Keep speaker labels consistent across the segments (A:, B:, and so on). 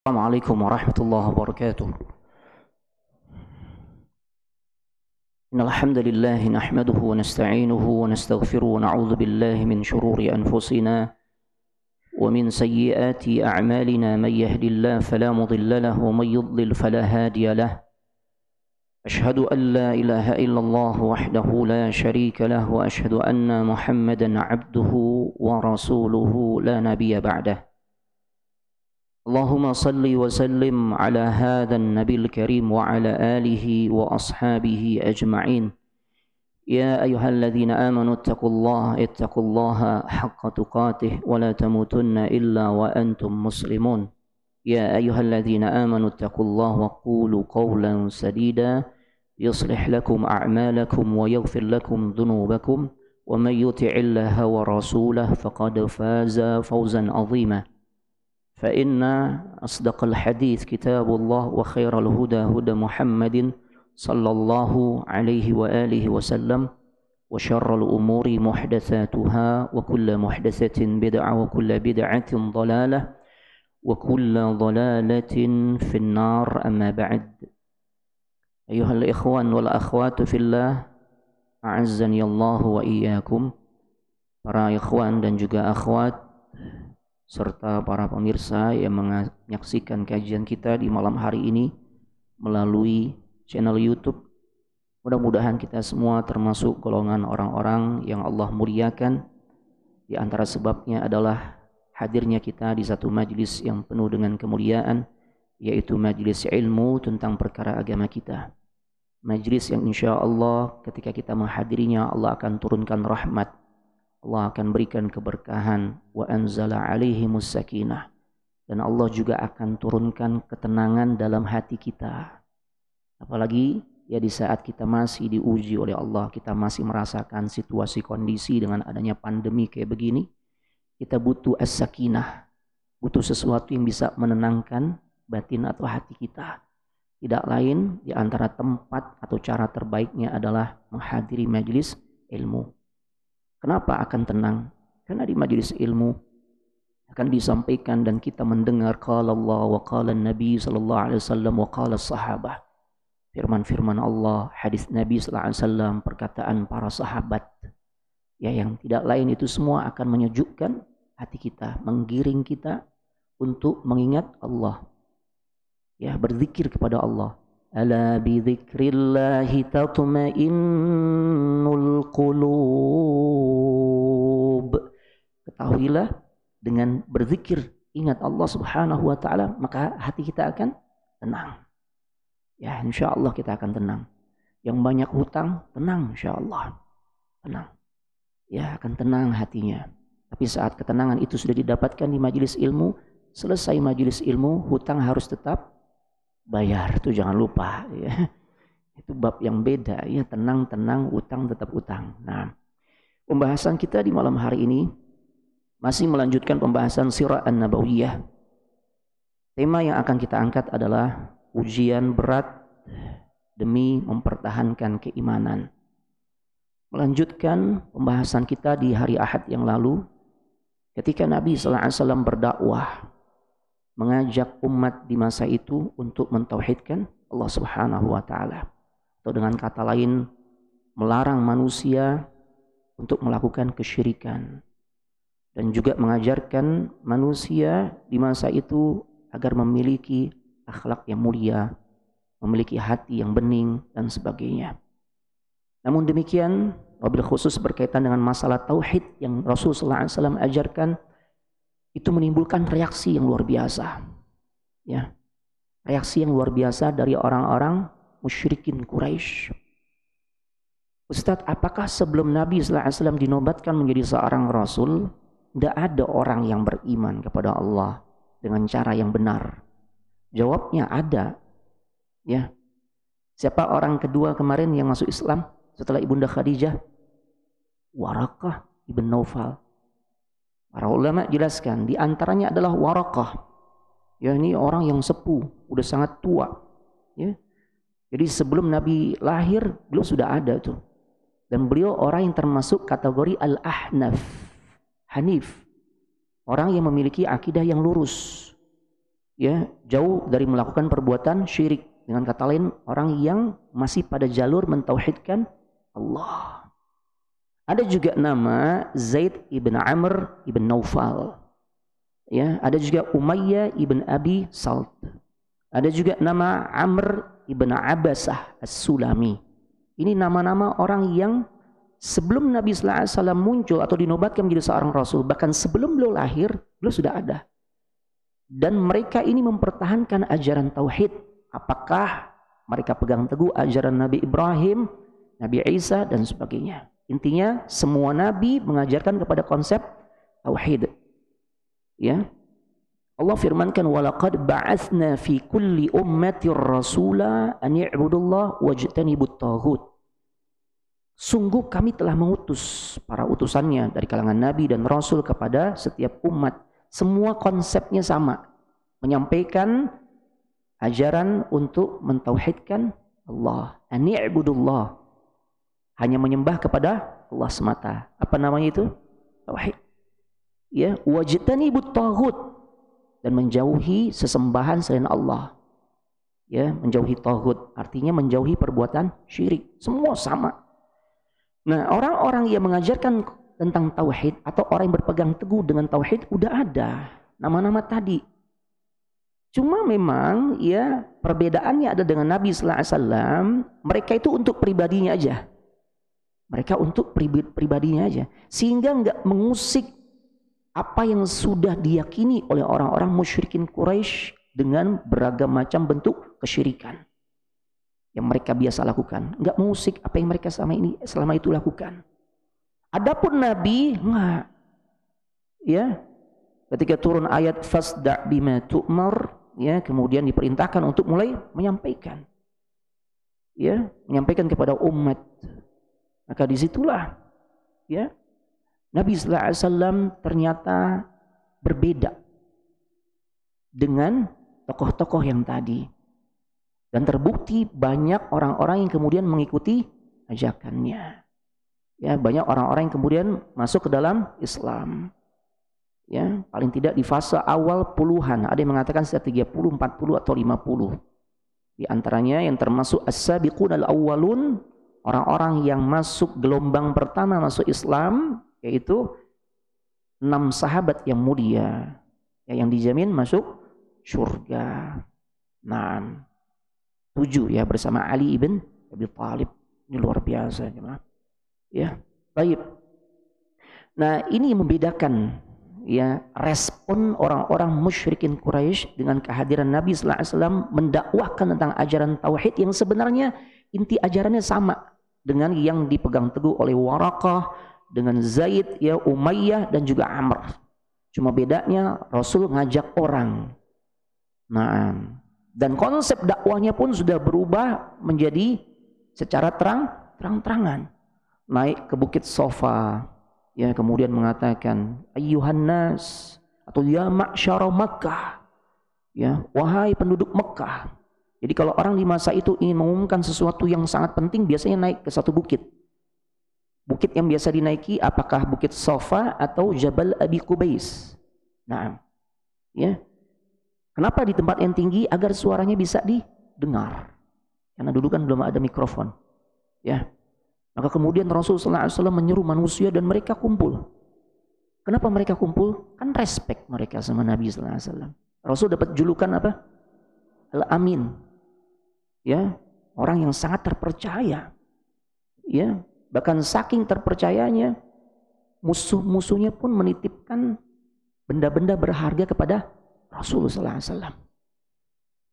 A: Assalamualaikum warahmatullahi wabarakatuh. Innal hamdalillah nahmaduhu wa nasta'inuhu wa nastaghfiruhu wa na'udzu billahi min shururi anfusina wa min sayyiati a'malina may yahdihillahu fala mudilla lahu wa may yudlil fala hadiya lahu. Ashhadu an la ilaha illallah wahdahu la syarika lahu wa ashhadu anna Muhammadan 'abduhu wa rasuluhu la nabiyya ba'dahu. اللهم صل وسلم على هذا النبي الكريم وعلى آله وأصحابه أجمعين. يا أيها الذين آمنوا اتقوا الله حق تقاته ولا تموتن إلا وأنتم مسلمون. يا أيها الذين آمنوا اتقوا الله وقولوا قولا سديدا يصلح لكم أعمالكم ويغفر لكم ذنوبكم ومن يطع الله ورسوله فقد فاز فوزا عظيما. فإن أصدق الحديث كتاب الله وخير الهدى هدى محمد صلى الله عليه وآله وسلم وشر الأمور محدثاتها وكل محدثة بدعة وكل بدعة ضلالة وكل ضلالة في النار. أما بعد، أيها الإخوان والأخوات في الله أعزني الله وإياكم. Para ikhwan dan juga akhwat serta para pemirsa yang menyaksikan kajian kita di malam hari ini melalui channel YouTube. Mudah-mudahan kita semua termasuk golongan orang-orang yang Allah muliakan. Di antara sebabnya adalah hadirnya kita di satu majlis yang penuh dengan kemuliaan, yaitu majlis ilmu tentang perkara agama kita. Majlis yang insya Allah ketika kita menghadirinya Allah akan turunkan rahmat, Allah akan berikan keberkahan, wa anzala alaihimus sakinah, dan Allah juga akan turunkan ketenangan dalam hati kita. Apalagi ya di saat kita masih diuji oleh Allah, kita masih merasakan situasi kondisi dengan adanya pandemi kayak begini, kita butuh as-sakinah, butuh sesuatu yang bisa menenangkan batin atau hati kita. Tidak lain di antara tempat atau cara terbaiknya adalah menghadiri majelis ilmu. Kenapa akan tenang? Karena di majelis ilmu akan disampaikan dan kita mendengar qala Allah wa qala Nabi sallallahu alaihi wasallam wa qala sahabah. Firman-firman Allah, hadis Nabi sallallahu alaihi wasallam, perkataan para sahabat. Ya, yang tidak lain itu semua akan menyejukkan hati kita, menggiring kita untuk mengingat Allah. Ya, berzikir kepada Allah. Ala bi dzikrillahi tatma'innul qulub. Ketahuilah dengan berzikir, ingat Allah Subhanahu wa taala, maka hati kita akan tenang. Ya, insyaallah kita akan tenang. Yang banyak hutang, tenang insyaallah. Tenang. Ya, akan tenang hatinya. Tapi saat ketenangan itu sudah didapatkan di majelis ilmu, selesai majelis ilmu, hutang harus tetap bayar, itu jangan lupa ya. Itu bab yang beda ya, tenang-tenang, utang tetap utang. Nah, pembahasan kita di malam hari ini masih melanjutkan pembahasan sirah an-nabawiyah. Tema yang akan kita angkat adalah ujian berat demi mempertahankan keimanan. Melanjutkan pembahasan kita di hari Ahad yang lalu ketika Nabi sallallahu alaihi wasallam berdakwah, mengajak umat di masa itu untuk mentauhidkan Allah Subhanahu wa taala. Atau dengan kata lain, melarang manusia untuk melakukan kesyirikan. Dan juga mengajarkan manusia di masa itu agar memiliki akhlak yang mulia, memiliki hati yang bening dan sebagainya. Namun demikian, wabil khusus berkaitan dengan masalah tauhid yang Rasulullah SAW ajarkan, itu menimbulkan reaksi yang luar biasa. Ya. Reaksi yang luar biasa dari orang-orang musyrikin Quraisy. Ustadz, apakah sebelum Nabi SAW dinobatkan menjadi seorang Rasul, tidak ada orang yang beriman kepada Allah dengan cara yang benar? Jawabnya ada. Ya. Siapa orang kedua kemarin yang masuk Islam setelah Ibunda Khadijah? Waraqah ibn Naufal. Para ulama jelaskan, di antaranya adalah Waraqah. Ya, ini orang yang sepuh, udah sangat tua. Ya. Jadi sebelum Nabi lahir, beliau sudah ada tuh. Dan beliau orang yang termasuk kategori Al-Ahnaf, Hanif. Orang yang memiliki akidah yang lurus. ya, jauh dari melakukan perbuatan syirik. Dengan kata lain, orang yang masih pada jalur mentauhidkan Allah. Ada juga nama Zaid ibn Amr ibn Naufal. Ya, ada juga Umayyah ibn Abi Salt. Ada juga nama Amr ibn Abasah As-Sulami. Ini nama-nama orang yang sebelum Nabi sallallahu alaihi wasallam muncul atau dinobatkan menjadi seorang rasul, bahkan sebelum beliau lahir, beliau sudah ada. Dan mereka ini mempertahankan ajaran tauhid. Apakah mereka pegang teguh ajaran Nabi Ibrahim, Nabi Isa dan sebagainya. Intinya semua nabi mengajarkan kepada konsep tauhid. Ya. Allah firmankan walaqad ba'atsna fi kulli ummatir rasula an i'budullah wajtanibut taghut. Sungguh kami telah mengutus para utusannya dari kalangan nabi dan rasul kepada setiap umat. Semua konsepnya sama, menyampaikan ajaran untuk mentauhidkan Allah. An i'budullah, hanya menyembah kepada Allah semata. Apa namanya itu? Tauhid. Ya, wajtanibut taghut, dan menjauhi sesembahan selain Allah. Ya, menjauhi taghut artinya menjauhi perbuatan syirik. Semua sama. Nah, orang-orang yang mengajarkan tentang tauhid atau orang yang berpegang teguh dengan tauhid udah ada nama-nama tadi. Cuma memang ya perbedaannya ada dengan Nabi sallallahu alaihi wasallam, mereka itu untuk pribadinya aja. Mereka untuk pribadinya aja, sehingga enggak mengusik apa yang sudah diyakini oleh orang-orang musyrikin Quraisy dengan beragam macam bentuk kesyirikan yang mereka biasa lakukan. Enggak mengusik apa yang mereka selama itu lakukan. Adapun Nabi enggak. Ya. Ketika turun ayat fasda' bima tu'mar, ya, kemudian diperintahkan untuk mulai menyampaikan. Ya, menyampaikan kepada umat. Maka disitulah ya Nabi sallallahu alaihi wasallam ternyata berbeda dengan tokoh-tokoh yang tadi. Dan terbukti banyak orang-orang yang kemudian mengikuti ajakannya. Ya, banyak orang-orang yang kemudian masuk ke dalam Islam. Ya, paling tidak di fase awal puluhan, ada yang mengatakan sekitar 30, 40 atau 50. Di antaranya yang termasuk as-sabiqun al-awwalun, orang-orang yang masuk gelombang pertama masuk Islam, yaitu 6 sahabat yang mulia, ya, yang dijamin masuk surga. Nah, 7 ya bersama Ali ibn Abi Thalib. Ini luar biasa jemaah. Ya, baik. Nah, ini yang membedakan ya respon orang-orang musyrikin Quraisy dengan kehadiran Nabi sallallahu alaihi wasallam mendakwahkan tentang ajaran tauhid yang sebenarnya inti ajarannya sama dengan yang dipegang teguh oleh Waraqah, dengan Zaid, ya, Umayyah dan juga Amr. Cuma bedanya Rasul ngajak orang. Nah, dan konsep dakwahnya pun sudah berubah menjadi secara terang-terangan. Naik ke Bukit Sofa, ya, kemudian mengatakan ayyuhan nas, atau ya ma'syara Makkah, ya, wahai penduduk Mekah. Jadi kalau orang di masa itu ingin mengumumkan sesuatu yang sangat penting, biasanya naik ke satu bukit. Bukit yang biasa dinaiki apakah Bukit Sofa atau Jabal Abi Qubais. Nah, ya. Kenapa di tempat yang tinggi? Agar suaranya bisa didengar. Karena dulu kan belum ada mikrofon. Ya. Maka kemudian Rasulullah SAW menyeru manusia dan mereka kumpul. Kenapa mereka kumpul? Kan respect mereka sama Nabi SAW. Rasul dapat julukan apa? Al-Amin. Ya, orang yang sangat terpercaya. Ya, bahkan saking terpercayanya, musuh-musuhnya pun menitipkan benda-benda berharga kepada Rasulullah SAW.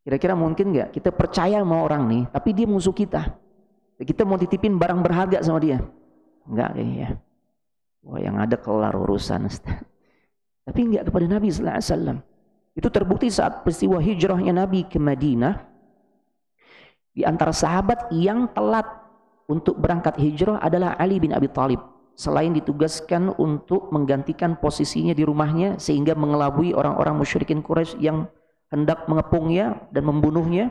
A: Kira-kira mungkin nggak kita percaya sama orang nih, tapi dia musuh kita. Kita mau titipin barang berharga sama dia? Enggak kayaknya. Wah, yang ada kelar urusan. Tapi enggak kepada Nabi sallallahu alaihi wasallam. Itu terbukti saat peristiwa hijrahnya Nabi ke Madinah. Di antara sahabat yang telat untuk berangkat hijrah adalah Ali bin Abi Thalib. Selain ditugaskan untuk menggantikan posisinya di rumahnya sehingga mengelabui orang-orang musyrikin Quraisy yang hendak mengepungnya dan membunuhnya.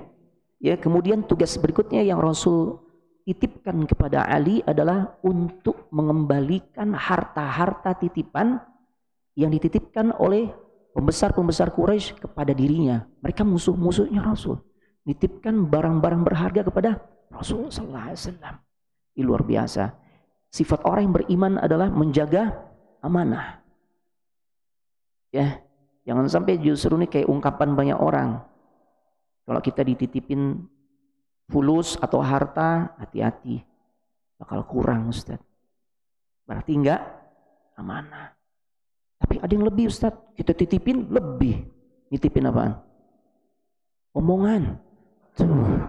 A: Ya, kemudian tugas berikutnya yang Rasul titipkan kepada Ali adalah untuk mengembalikan harta-harta titipan yang dititipkan oleh pembesar-pembesar Quraisy kepada dirinya. Mereka musuh-musuhnya Rasul. Nitipkan barang-barang berharga kepada Rasul sallallahu alaihi wasallam. Ini luar biasa. Sifat orang yang beriman adalah menjaga amanah. Ya, jangan sampai justru ini kayak ungkapan banyak orang. Kalau kita dititipin fulus atau harta, hati-hati. Bakal kurang, Ustaz. Berarti enggak amanah. Tapi ada yang lebih, Ustaz. Kita titipin lebih. Nitipin apaan? Omongan. Tuh.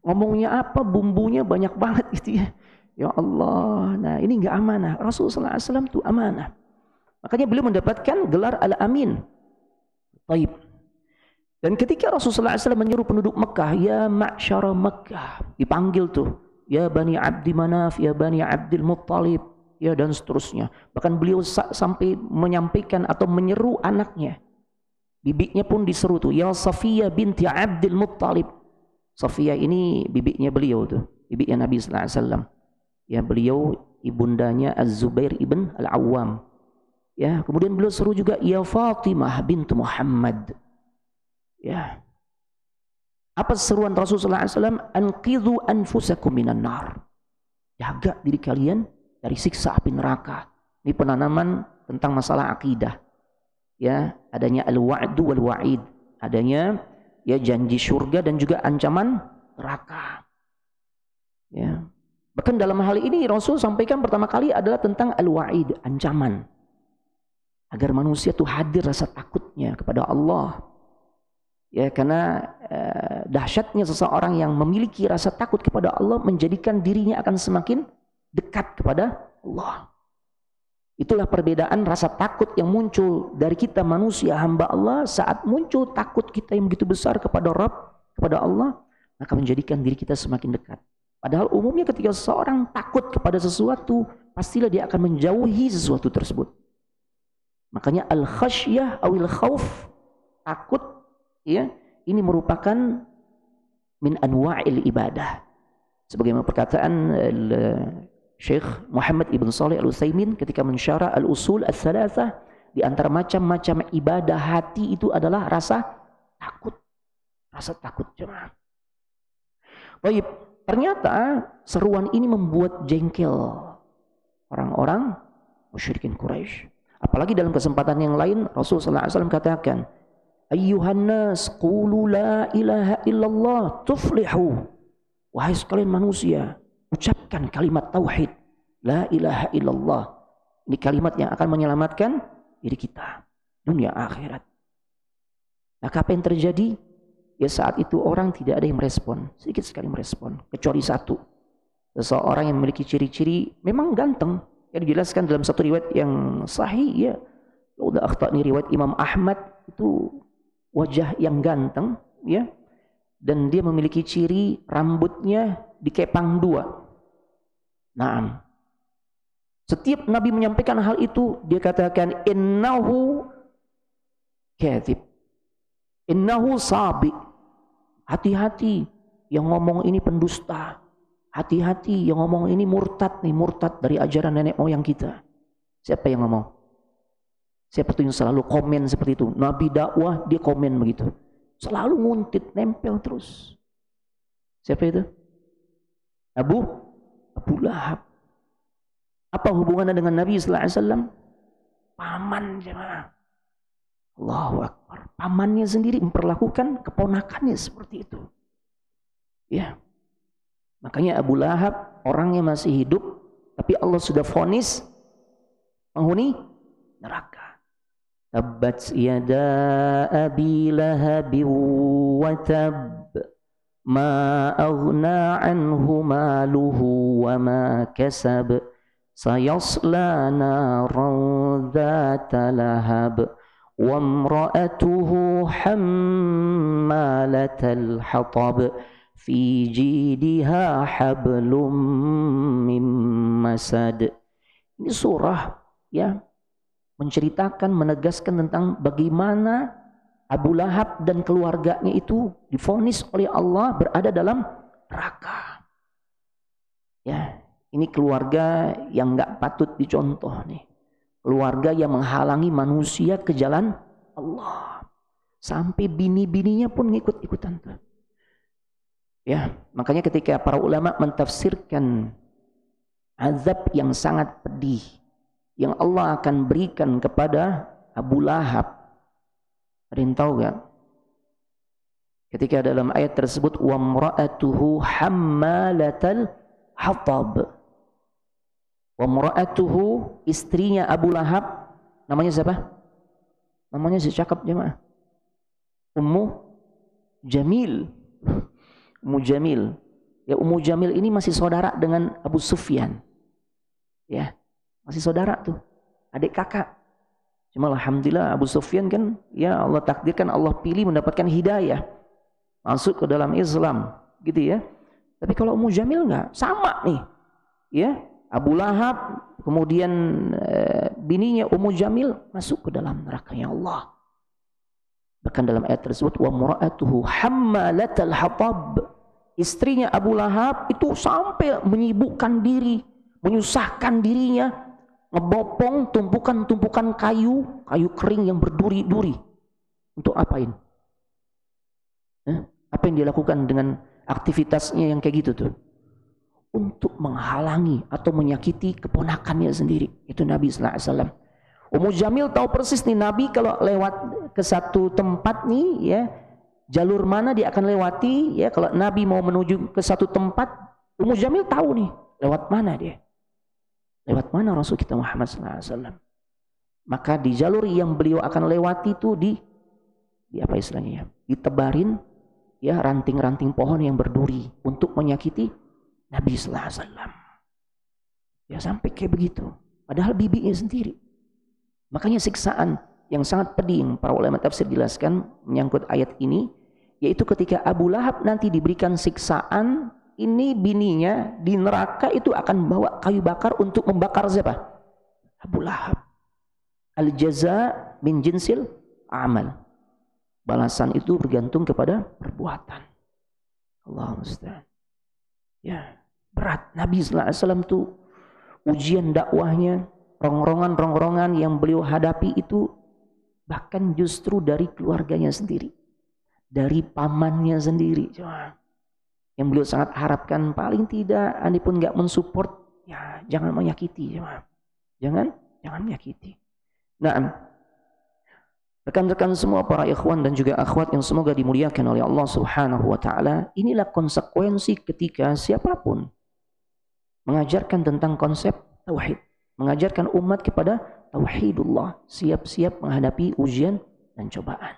A: Ngomongnya apa, bumbunya banyak banget gitu ya. Ya Allah, nah ini enggak amanah. Rasulullah SAW itu amanah. Makanya beliau mendapatkan gelar Al-Amin. Taib. Dan ketika Rasulullah SAW menyuruh penduduk Mekah, ya ma'syara Mekah, dipanggil tuh, ya Bani Abdi Manaf, ya Bani Abdul Muttalib, ya dan seterusnya. Bahkan beliau sampai menyampaikan atau menyeru anaknya. Bibinya pun diseru tuh, ya Safiyah binti Abdul Muttalib. Safiyah ini bibinya beliau tuh, bibinya Nabi sallallahu alaihi wasallam. Ya beliau ibundanya Az-Zubair ibn Al-Awwam. Ya, kemudian beliau seru juga ya Fatimah bintu Muhammad. Ya. Apa seruan Rasulullah SAW? Anqidhu anfusakum minan nar. Jaga diri kalian dari siksa api neraka. Ini penanaman tentang masalah akidah. Ya, adanya al-wa'du wal wa'id. Adanya ya janji surga dan juga ancaman neraka. Ya. Bahkan dalam hal ini Rasul sampaikan pertama kali adalah tentang al-wa'id, ancaman. Agar manusia itu hadir rasa takutnya kepada Allah. Ya, karena dahsyatnya seseorang yang memiliki rasa takut kepada Allah menjadikan dirinya akan semakin dekat kepada Allah. Itulah perbedaan rasa takut yang muncul dari kita manusia hamba Allah saat muncul takut kita yang begitu besar kepada Rabb, kepada Allah, maka menjadikan diri kita semakin dekat. Padahal umumnya ketika seseorang takut kepada sesuatu, pastilah dia akan menjauhi sesuatu tersebut. Makanya al-khasyah awil khauf, takut, ya, ini merupakan min anwa'il ibadah. Sebagaimana perkataan Syekh Muhammad Ibn Salih Al-Utsaimin ketika mensyarah al-usul ats-tsalatsah, di antara macam-macam ibadah hati itu adalah rasa takut. Rasa takut, jemaah. Baik, ternyata seruan ini membuat jengkel orang-orang musyrikin Quraisy. Apalagi dalam kesempatan yang lain Rasulullah SAW katakan, ayyuhan nas qulu la ilaha illallah tuflihu. Wahai sekalian manusia, ucapkan kalimat tauhid, la ilaha illallah. Ini kalimat yang akan menyelamatkan diri kita dunia akhirat. Maka apa yang terjadi? Ya saat itu orang tidak ada yang merespon, sedikit sekali merespon, kecuali satu. Seseorang yang memiliki ciri-ciri memang ganteng. Yang dijelaskan dalam satu riwayat yang sahih, ya, udah akhtani riwayat Imam Ahmad, itu wajah yang ganteng, ya, dan dia memiliki ciri rambutnya dikepang dua. Naam. Setiap Nabi menyampaikan hal itu, dia katakan innahu kadzib, innahu sabi. Hati-hati yang ngomong ini pendusta. Hati-hati yang ngomong ini murtad nih, murtad dari ajaran nenek moyang kita. Siapa yang ngomong? Siapa tuh yang selalu komen seperti itu? Nabi dakwah dia komen begitu. Selalu nguntit, nempel terus. Siapa itu? Abu Lahab. Apa hubungannya dengan Nabi sallallahu alaihi wasallam? Paman, jemaah. Allahu Akbar. Pamannya sendiri memperlakukan keponakannya seperti itu. Ya. Makanya Abu Lahab orangnya masih hidup, tapi Allah sudah vonis penghuni neraka. Tabbat yada abi lahabi wa tab, ma aghna anhu maluhu wa ma kasab, sayasla naran dhata lahab, wa imra'atuhu hammalatal hatab, fi jidiha hablum mim masad. Ini surah, ya, menceritakan, menegaskan tentang bagaimana Abu Lahab dan keluarganya itu divonis oleh Allah berada dalam neraka. Ya, ini keluarga yang nggak patut dicontoh nih. keluarga yang menghalangi manusia ke jalan Allah. Sampai bini-bininya pun ngikut-ikutan tuh. Ya, makanya ketika para ulama mentafsirkan azab yang sangat pedih yang Allah akan berikan kepada Abu Lahab. Ada yang tahu gak? Ketika dalam ayat tersebut wa mra'atuhu hammalatal hatab. Wa mra'atuhu, istrinya Abu Lahab, namanya siapa? Namanya si cakep jemaah. Ummu Jamil. Ummu Jamil. Ya, Ummu Jamil ini masih saudara dengan Abu Sufyan. Ya, masih saudara tuh. Adik kakak. Cuma alhamdulillah Abu Sufyan kan ya Allah takdirkan, Allah pilih mendapatkan hidayah. Masuk ke dalam Islam, gitu ya. Tapi kalau Ummu Jamil enggak, sama nih. Ya, Abu Lahab, kemudian bininya Ummu Jamil masuk ke dalam nerakanya Allah. Bahkan dalam ayat tersebut wa mura'atuhu hammalatal hatab. Istrinya Abu Lahab itu sampai menyibukkan diri, menyusahkan dirinya, ngebopong tumpukan-tumpukan kayu kering yang berduri-duri. Untuk apain? Apa yang dilakukan dengan aktivitasnya yang kayak gitu tuh? Untuk menghalangi atau menyakiti keponakannya sendiri. Itu Nabi sallallahu alaihi wasallam. Ummu Jamil tahu persis nih Nabi kalau lewat ke satu tempat nih ya, jalur mana dia akan lewati ya. Kalau Nabi mau menuju ke satu tempat, Ummu Jamil tahu nih lewat mana dia. Lewat mana Rasul kita Muhammad sallallahu alaihi wasallam. Maka di jalur yang beliau akan lewati itu di apa istilahnya ya? Ditebarin ya ranting-ranting pohon yang berduri untuk menyakiti Nabi sallallahu alaihi wasallam. Ya sampai kayak begitu. Padahal bibinya sendiri. Makanya siksaan yang sangat pedih para ulama tafsir jelaskan menyangkut ayat ini, yaitu ketika Abu Lahab nanti diberikan siksaan, ini bininya di neraka itu akan bawa kayu bakar untuk membakar siapa? Abu Lahab. Al-jaza min jinsil amal. Balasan itu bergantung kepada perbuatan. Allah musta'an. Ya, berat. Nabi sallallahu alaihi wasallam tuh ujian dakwahnya, rongrongan-rongrongan yang beliau hadapi itu bahkan justru dari keluarganya sendiri, dari pamannya sendiri. Yang beliau sangat harapkan paling tidak, ani pun nggak mensupport, ya jangan menyakiti, jangan menyakiti. Nah, rekan-rekan semua para ikhwan dan juga akhwat yang semoga dimuliakan oleh Allah Subhanahu wa taala, inilah konsekuensi ketika siapapun mengajarkan tentang konsep tauhid, mengajarkan umat kepada tauhidullah, siap-siap menghadapi ujian dan cobaan.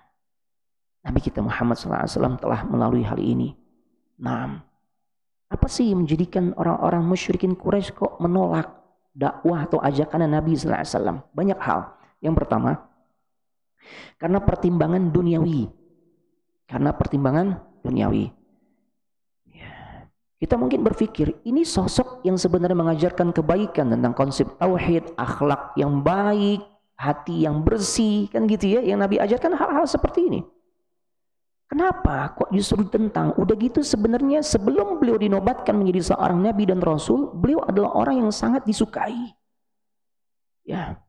A: Nabi kita Muhammad SAW telah melalui hal ini. Nah, apa sih yang menjadikan orang-orang musyrikin Quraisy kok menolak dakwah atau ajakan Nabi SAW? Banyak hal. Yang pertama, karena pertimbangan duniawi. Kita mungkin berpikir, ini sosok yang sebenarnya mengajarkan kebaikan tentang konsep tauhid, akhlak yang baik, hati yang bersih, kan gitu ya, yang Nabi ajarkan hal-hal seperti ini. Kenapa kok justru ditentang? Udah gitu sebenarnya sebelum beliau dinobatkan menjadi seorang Nabi dan Rasul, beliau adalah orang yang sangat disukai. Ya,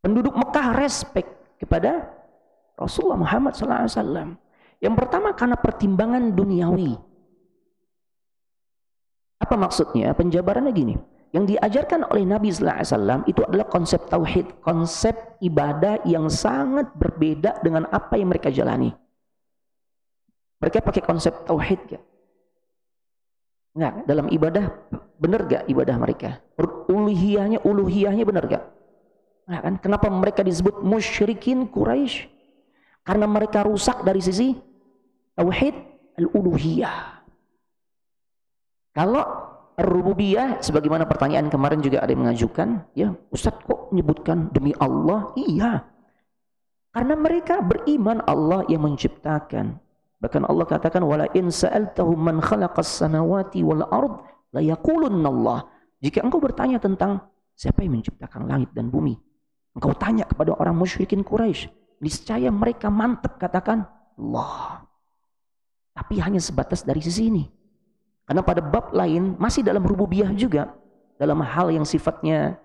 A: penduduk Mekah respect kepada Rasulullah Muhammad SAW. Yang pertama karena pertimbangan duniawi. Apa maksudnya? Penjabarannya gini. Yang diajarkan oleh Nabi SAW itu adalah konsep tauhid, konsep ibadah yang sangat berbeda dengan apa yang mereka jalani. Mereka pakai konsep tauhid gak? Enggak, dalam ibadah benar gak ibadah mereka? Uluhiyahnya benar gak? Nah, kan? Kenapa mereka disebut musyrikin Quraisy? Karena mereka rusak dari sisi tauhid al-uluhiyah. Kalau rububiyah, sebagaimana pertanyaan kemarin juga ada yang mengajukan, ya Ustadz kok menyebutkan demi Allah? Iya, karena mereka beriman Allah yang menciptakan. Bahkan Allah katakan wala in sa'altahum man khalaqas samawati wal ard la yaqulunna Allah. Jika engkau bertanya tentang siapa yang menciptakan langit dan bumi, engkau tanya kepada orang musyrikin Quraisy, niscaya mereka mantap katakan Allah. Tapi hanya sebatas dari sisi ini. Karena pada bab lain masih dalam rububiyah juga, dalam hal yang sifatnya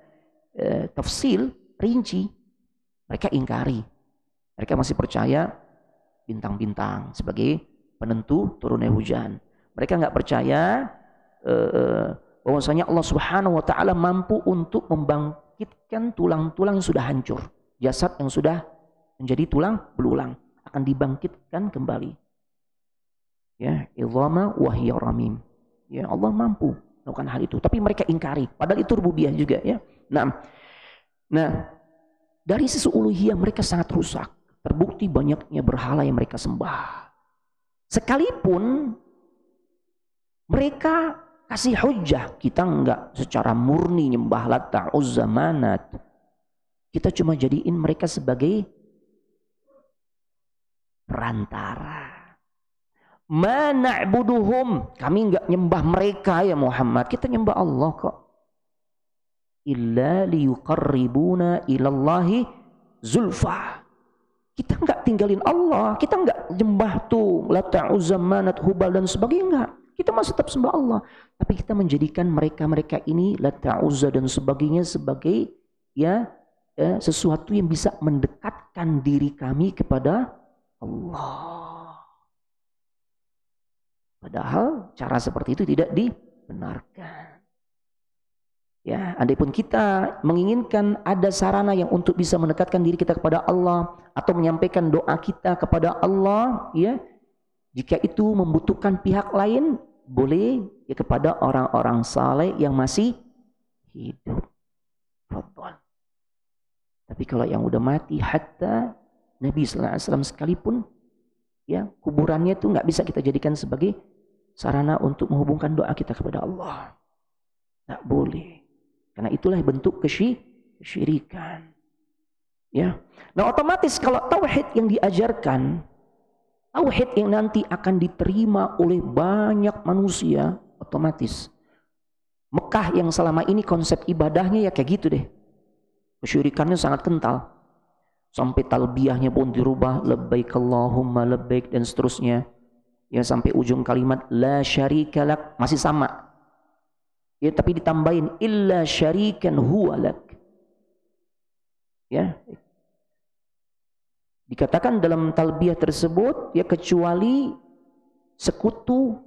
A: tafsil, rinci. Mereka ingkari. Mereka masih percaya bintang-bintang sebagai penentu turunnya hujan. Mereka nggak percaya bahwasanya Allah Subhanahu wa taala mampu untuk membangkitkan tulang-tulang yang sudah hancur. Jasad yang sudah menjadi tulang belulang akan dibangkitkan kembali. Ya, idhama wa hiya ramim. Ya, Allah mampu melakukan hal itu, tapi mereka ingkari. Padahal itu rububiyah juga, ya. Nah, dari sisi uluhiyah mereka sangat rusak. Terbukti banyaknya berhala yang mereka sembah. Sekalipun mereka kasih hujah, kita enggak secara murni nyembah Lata, Uzza, Manat. Kita cuma jadiin mereka sebagai perantara. Ma na'buduhum, kami enggak nyembah mereka ya Muhammad, kita nyembah Allah kok. Illa liyuqarribuna ilallahi zulfa. Kita enggak tinggalin Allah, kita enggak nyembah tuh Lata, Uzza, Manat, Hubal dan sebagainya, enggak. Kita masih tetap sembah Allah, tapi kita menjadikan mereka-mereka ini Lata, Uzza dan sebagainya sebagai sesuatu yang bisa mendekatkan diri kami kepada Allah. Padahal cara seperti itu tidak dibenarkan. Ya, andai pun kita menginginkan ada sarana yang untuk bisa mendekatkan diri kita kepada Allah atau menyampaikan doa kita kepada Allah, ya, jika itu membutuhkan pihak lain, boleh ya kepada orang-orang saleh yang masih hidup. Fadhal. Tapi kalau yang udah mati, hatta Nabi sallallahu alaihi wasallam sekalipun, ya, kuburannya itu nggak bisa kita jadikan sebagai sarana untuk menghubungkan doa kita kepada Allah. Nggak boleh. Karena itulah bentuk kesyirikan. Ya. Nah, otomatis kalau tauhid yang diajarkan, tauhid yang nanti akan diterima oleh banyak manusia, otomatis Mekah yang selama ini konsep ibadahnya ya kayak gitu deh. Kesyirikannya sangat kental. Sampai talbiyahnya pun dirubah, labbaik Allahumma labbaik dan seterusnya. Ya, sampai ujung kalimat la syarika lak masih sama. Ya, tapi ditambahin illa syarikan huwa lak. Ya. Dikatakan dalam talbiyah tersebut, ya, kecuali sekutu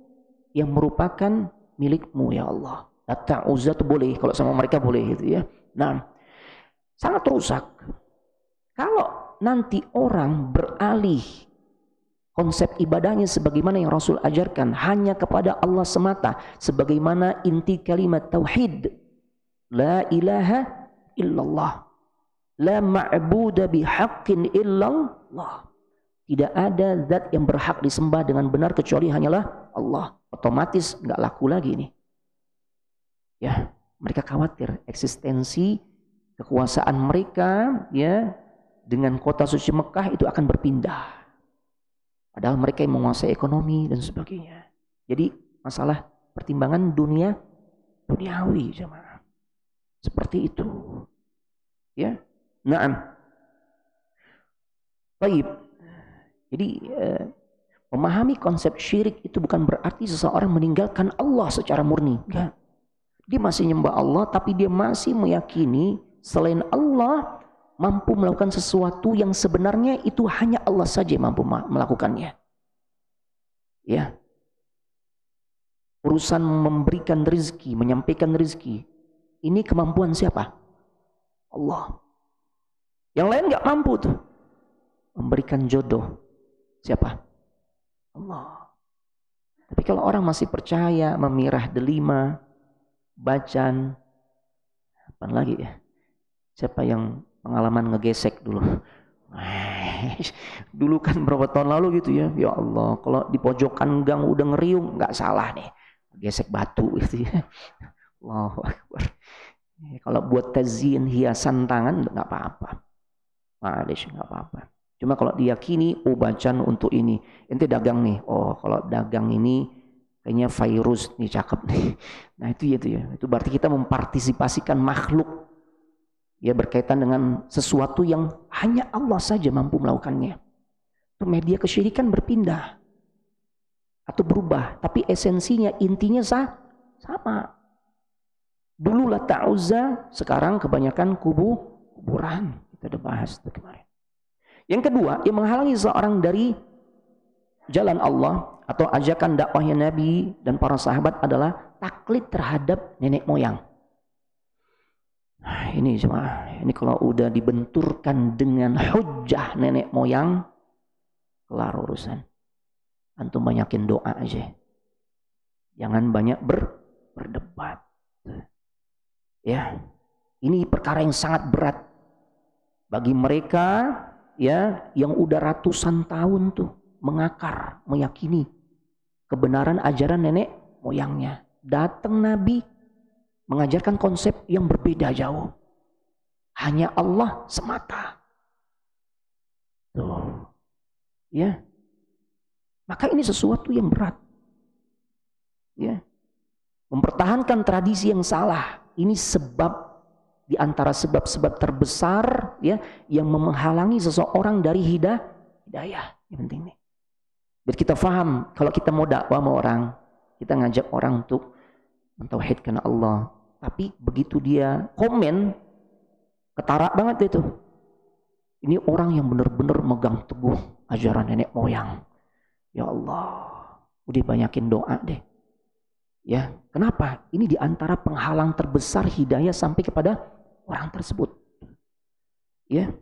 A: yang merupakan milikmu ya Allah. Lata, Uzza itu boleh, kalau sama mereka boleh gitu ya. Nah, sangat rusak. Kalau nanti orang beralih konsep ibadahnya sebagaimana yang Rasul ajarkan hanya kepada Allah semata, sebagaimana inti kalimat tauhid, la ilaha illallah, la ma'budu bihaqqin illallah. Tidak ada zat yang berhak disembah dengan benar kecuali hanyalah Allah. Otomatis nggak laku lagi nih. Ya, mereka khawatir eksistensi kekuasaan mereka, ya, dengan kota suci Mekah itu akan berpindah. Padahal mereka yang menguasai ekonomi dan sebagainya. Jadi masalah pertimbangan duniawi jemaah. Seperti itu. Ya. Naam. Baik. Jadi memahami konsep syirik itu bukan berarti seseorang meninggalkan Allah secara murni. Enggak. Dia masih nyembah Allah tapi dia masih meyakini selain Allah mampu melakukan sesuatu yang sebenarnya itu hanya Allah saja yang mampu melakukannya. Ya. Urusan memberikan rezeki, menyampaikan rezeki, ini kemampuan siapa? Allah. Yang lain nggak mampu tuh. Memberikan jodoh, siapa? Allah. Tapi kalau orang masih percaya memirah delima, bacan, apa lagi ya? Siapa yang pengalaman ngegesek dulu? Dulu kan berapa tahun lalu gitu ya. Ya Allah, kalau di pojokan gang udah ngeriung, nggak salah nih. Gesek batu gitu ya. Allahu Akbar. Kalau buat tazyin hiasan tangan nggak apa-apa. Ma'alish, nggak apa-apa. Cuma kalau diyakini, oh bacan untuk ini. Ente dagang nih. Oh, kalau dagang ini kayaknya virus nih, cakep nih. Nah itu ya. Itu berarti kita mempartisipasikan makhluk. Ya, berkaitan dengan sesuatu yang hanya Allah saja mampu melakukannya. Itu media kesyirikan berpindah atau berubah, tapi esensinya, intinya sama. Dulu Lata, Uzza, sekarang kebanyakan kubu kuburan. Kita udah bahas itu kemarin. Yang kedua, yang menghalangi seorang dari jalan Allah atau ajakan dakwahnya Nabi dan para sahabat adalah taklid terhadap nenek moyang. Ini cuma, ini kalau udah dibenturkan dengan hujjah nenek moyang, kelar urusan. Antum banyakin doa aja. Jangan banyak berdebat. Ya, ini perkara yang sangat berat bagi mereka ya yang udah ratusan tahun tuh mengakar, meyakini kebenaran ajaran nenek moyangnya. Datang Nabi mengajarkan konsep yang berbeda jauh. Hanya Allah semata. Tuh. Ya. Maka ini sesuatu yang berat. Ya. Mempertahankan tradisi yang salah. Ini sebab di antara sebab-sebab terbesar ya yang menghalangi seseorang dari hidayah. Yang penting nih. Biar kita paham kalau kita mau dakwah sama orang, kita ngajak orang untuk mentauhidkan Allah. Tapi begitu dia komen, ketara banget itu. Ini orang yang benar-benar megang teguh ajaran nenek moyang. Ya Allah, udah banyakin doa deh. Ya, kenapa? Ini diantara penghalang terbesar hidayah sampai kepada orang tersebut. Ya,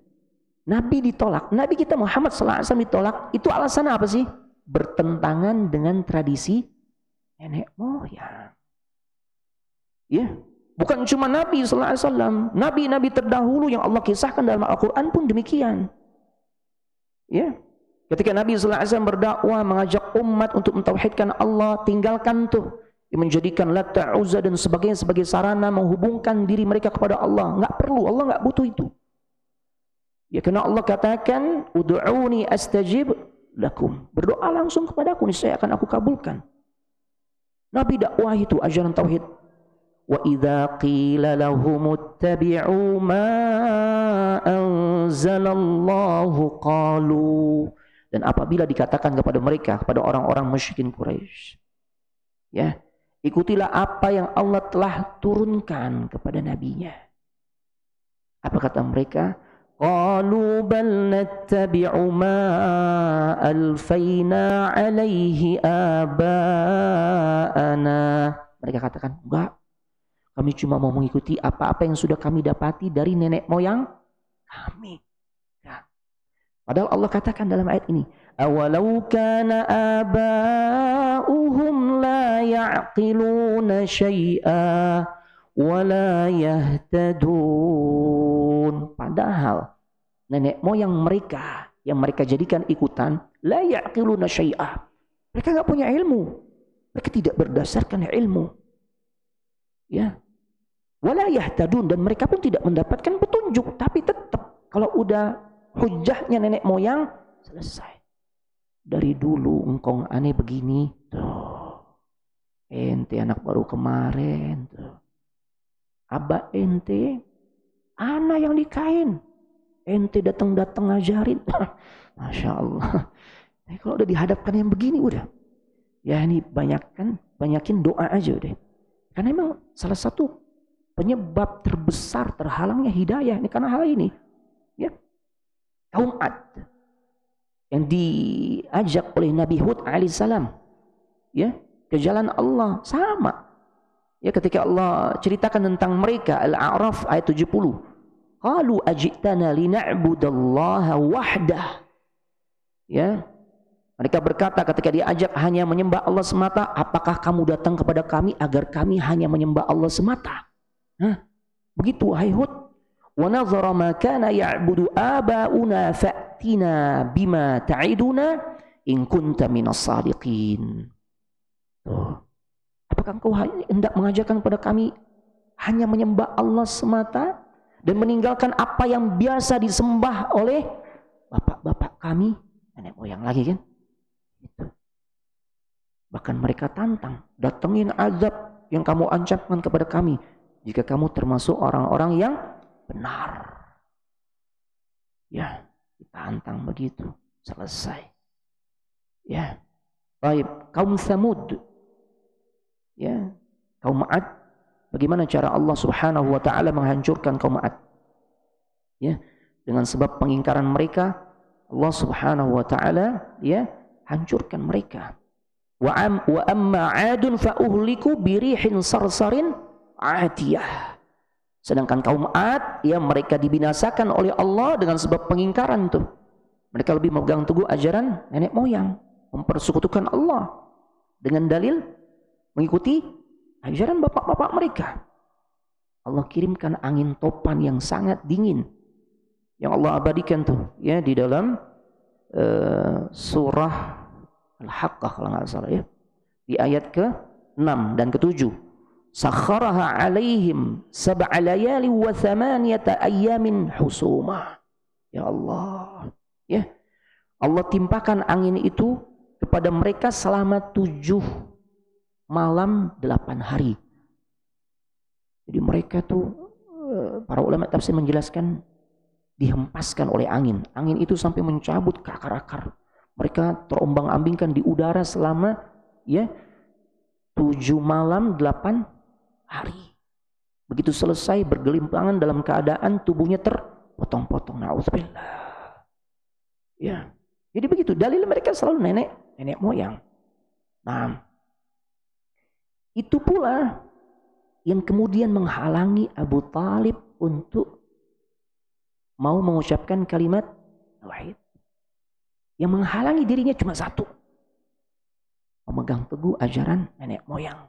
A: Nabi ditolak. Nabi kita Muhammad SAW ditolak. Itu alasan apa sih? Bertentangan dengan tradisi nenek moyang. Ya, bukan cuma Nabi SAW, nabi-nabi terdahulu yang Allah kisahkan dalam Al-Quran pun demikian. Ya, ketika Nabi SAW berdakwah mengajak umat untuk mentauhidkan Allah, tinggalkan tuh yang menjadikan Lat, Uzza dan sebagainya sebagai sarana menghubungkan diri mereka kepada Allah. Nggak perlu, Allah nggak butuh itu. Ya, karena Allah katakan, Ud'uni astajib lakum. Berdoa langsung kepada aku, niscaya akan aku kabulkan. Nabi dakwah itu ajaran tauhid. Wa idza qila lahum ittabi'u ma anzalallahu qalu. Dan apabila dikatakan kepada mereka, kepada orang-orang musyrikin Quraisy, ya, ikutilah apa yang Allah telah turunkan kepada nabinya. Apa kata mereka? Qalu bal nattabi'u ma alfayna alaihi aba'ana. Mereka katakan, enggak, kami cuma mau mengikuti apa-apa yang sudah kami dapati dari nenek moyang kami. Ya. Padahal Allah katakan dalam ayat ini, awalau kana aba'uhum la ya'qiluna syai'a wa la yahtadun. Padahal nenek moyang mereka yang mereka jadikan ikutan, la ya'qiluna syai'a. Mereka enggak punya ilmu. Mereka tidak berdasarkan ilmu. Ya. Wala yahtadun, dan mereka pun tidak mendapatkan petunjuk, tapi tetap kalau udah hujahnya nenek moyang selesai. Dari dulu engkong aneh begini tuh. Ente anak baru kemarin tuh. Abah ente anak yang dikain. Ente datang-datang ngajarin. Masya Allah. Nah, kalau udah dihadapkan yang begini udah. Ya ini banyakin doa aja udah. Karena memang salah satu penyebab terbesar terhalangnya hidayah ini karena hal ini. Ya. Kaum Ad yang diajak oleh Nabi Hud alaihissalam ya ke jalan Allah sama. Ya, ketika Allah ceritakan tentang mereka, Al-A'raf ayat 70. Qalu ajitana lina'budallaha wahdah. Ya. Mereka berkata ketika diajak hanya menyembah Allah semata, apakah kamu datang kepada kami agar kami hanya menyembah Allah semata? Hah? Begitu wahai Hud. Wa nadhara ma kana ya'budu aba'una fa'tina bima ta'iduna in kunta minas sadiqin. Tuh. Apakah engkau hendak mengajarkan kepada kami hanya menyembah Allah semata dan meninggalkan apa yang biasa disembah oleh bapak-bapak kami, nenek moyang lagi kan? Itu. Bahkan mereka tantang, datengin azab yang kamu ancamkan kepada kami jika kamu termasuk orang-orang yang benar. Ya, ditantang begitu, selesai. Ya. Baik, kaum Tsamud. Ya, kaum Ad. Bagaimana cara Allah Subhanahu wa taala menghancurkan kaum Ad? Ya, dengan sebab pengingkaran mereka, Allah Subhanahu wa taala ya hancurkan mereka. Wa amma 'adun fa uhliku birihin sarsarin 'atiyah. Sedangkan kaum 'Ad ya mereka dibinasakan oleh Allah dengan sebab pengingkaran tuh. Mereka lebih memegang teguh ajaran nenek moyang, mempersekutukan Allah dengan dalil mengikuti ajaran bapak-bapak mereka. Allah kirimkan angin topan yang sangat dingin yang Allah abadikan tuh ya di dalam surah Al-Haqqah kalau nggak salah ya, di ayat ke-6 dan ke-7. Sakharaha 'alaihim sab'a layali wa thamaniyata ayyamin husuma. Ya Allah, ya. Allah timpakan angin itu kepada mereka selama 7 malam 8 hari. Jadi mereka tuh para ulama tafsir menjelaskan dihempaskan oleh angin. Angin itu sampai mencabut ke akar-akar. Mereka terombang-ambingkan di udara selama ya 7 malam 8 hari. Begitu selesai bergelimpangan dalam keadaan tubuhnya terpotong-potong. Na'udzubillah. Ya. Jadi begitu dalil mereka selalu nenek moyang. Nah, itu pula yang kemudian menghalangi Abu Talib untuk mau mengucapkan kalimat tauhid. Yang menghalangi dirinya cuma satu, memegang teguh ajaran nenek moyang.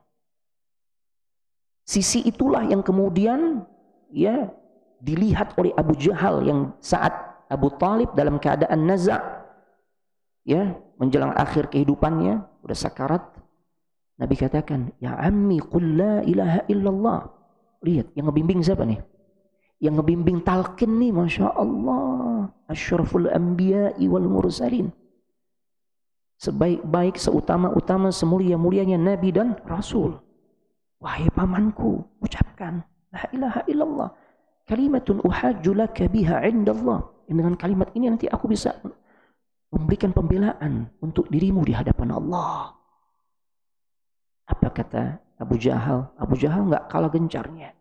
A: Sisi itulah yang kemudian ya dilihat oleh Abu Jahal yang saat Abu Talib dalam keadaan naza' ya menjelang akhir kehidupannya udah sakarat, Nabi katakan, ya ammi qul la ilaha illallah. Lihat yang ngebimbing siapa nih? Yang ngebimbing talqin nih, Masya Allah, asyraful anbiya'i wal mursalin, sebaik-baik, seutama-utama, semulia-mulianya Nabi dan Rasul. Wahai pamanku, ucapkan la ilaha illallah, kalimatun uhajju laka biha indallah. Dengan kalimat ini nanti aku bisa memberikan pembelaan untuk dirimu di hadapan Allah. Apa kata Abu Jahal? Abu Jahal nggak kalah gencarnya.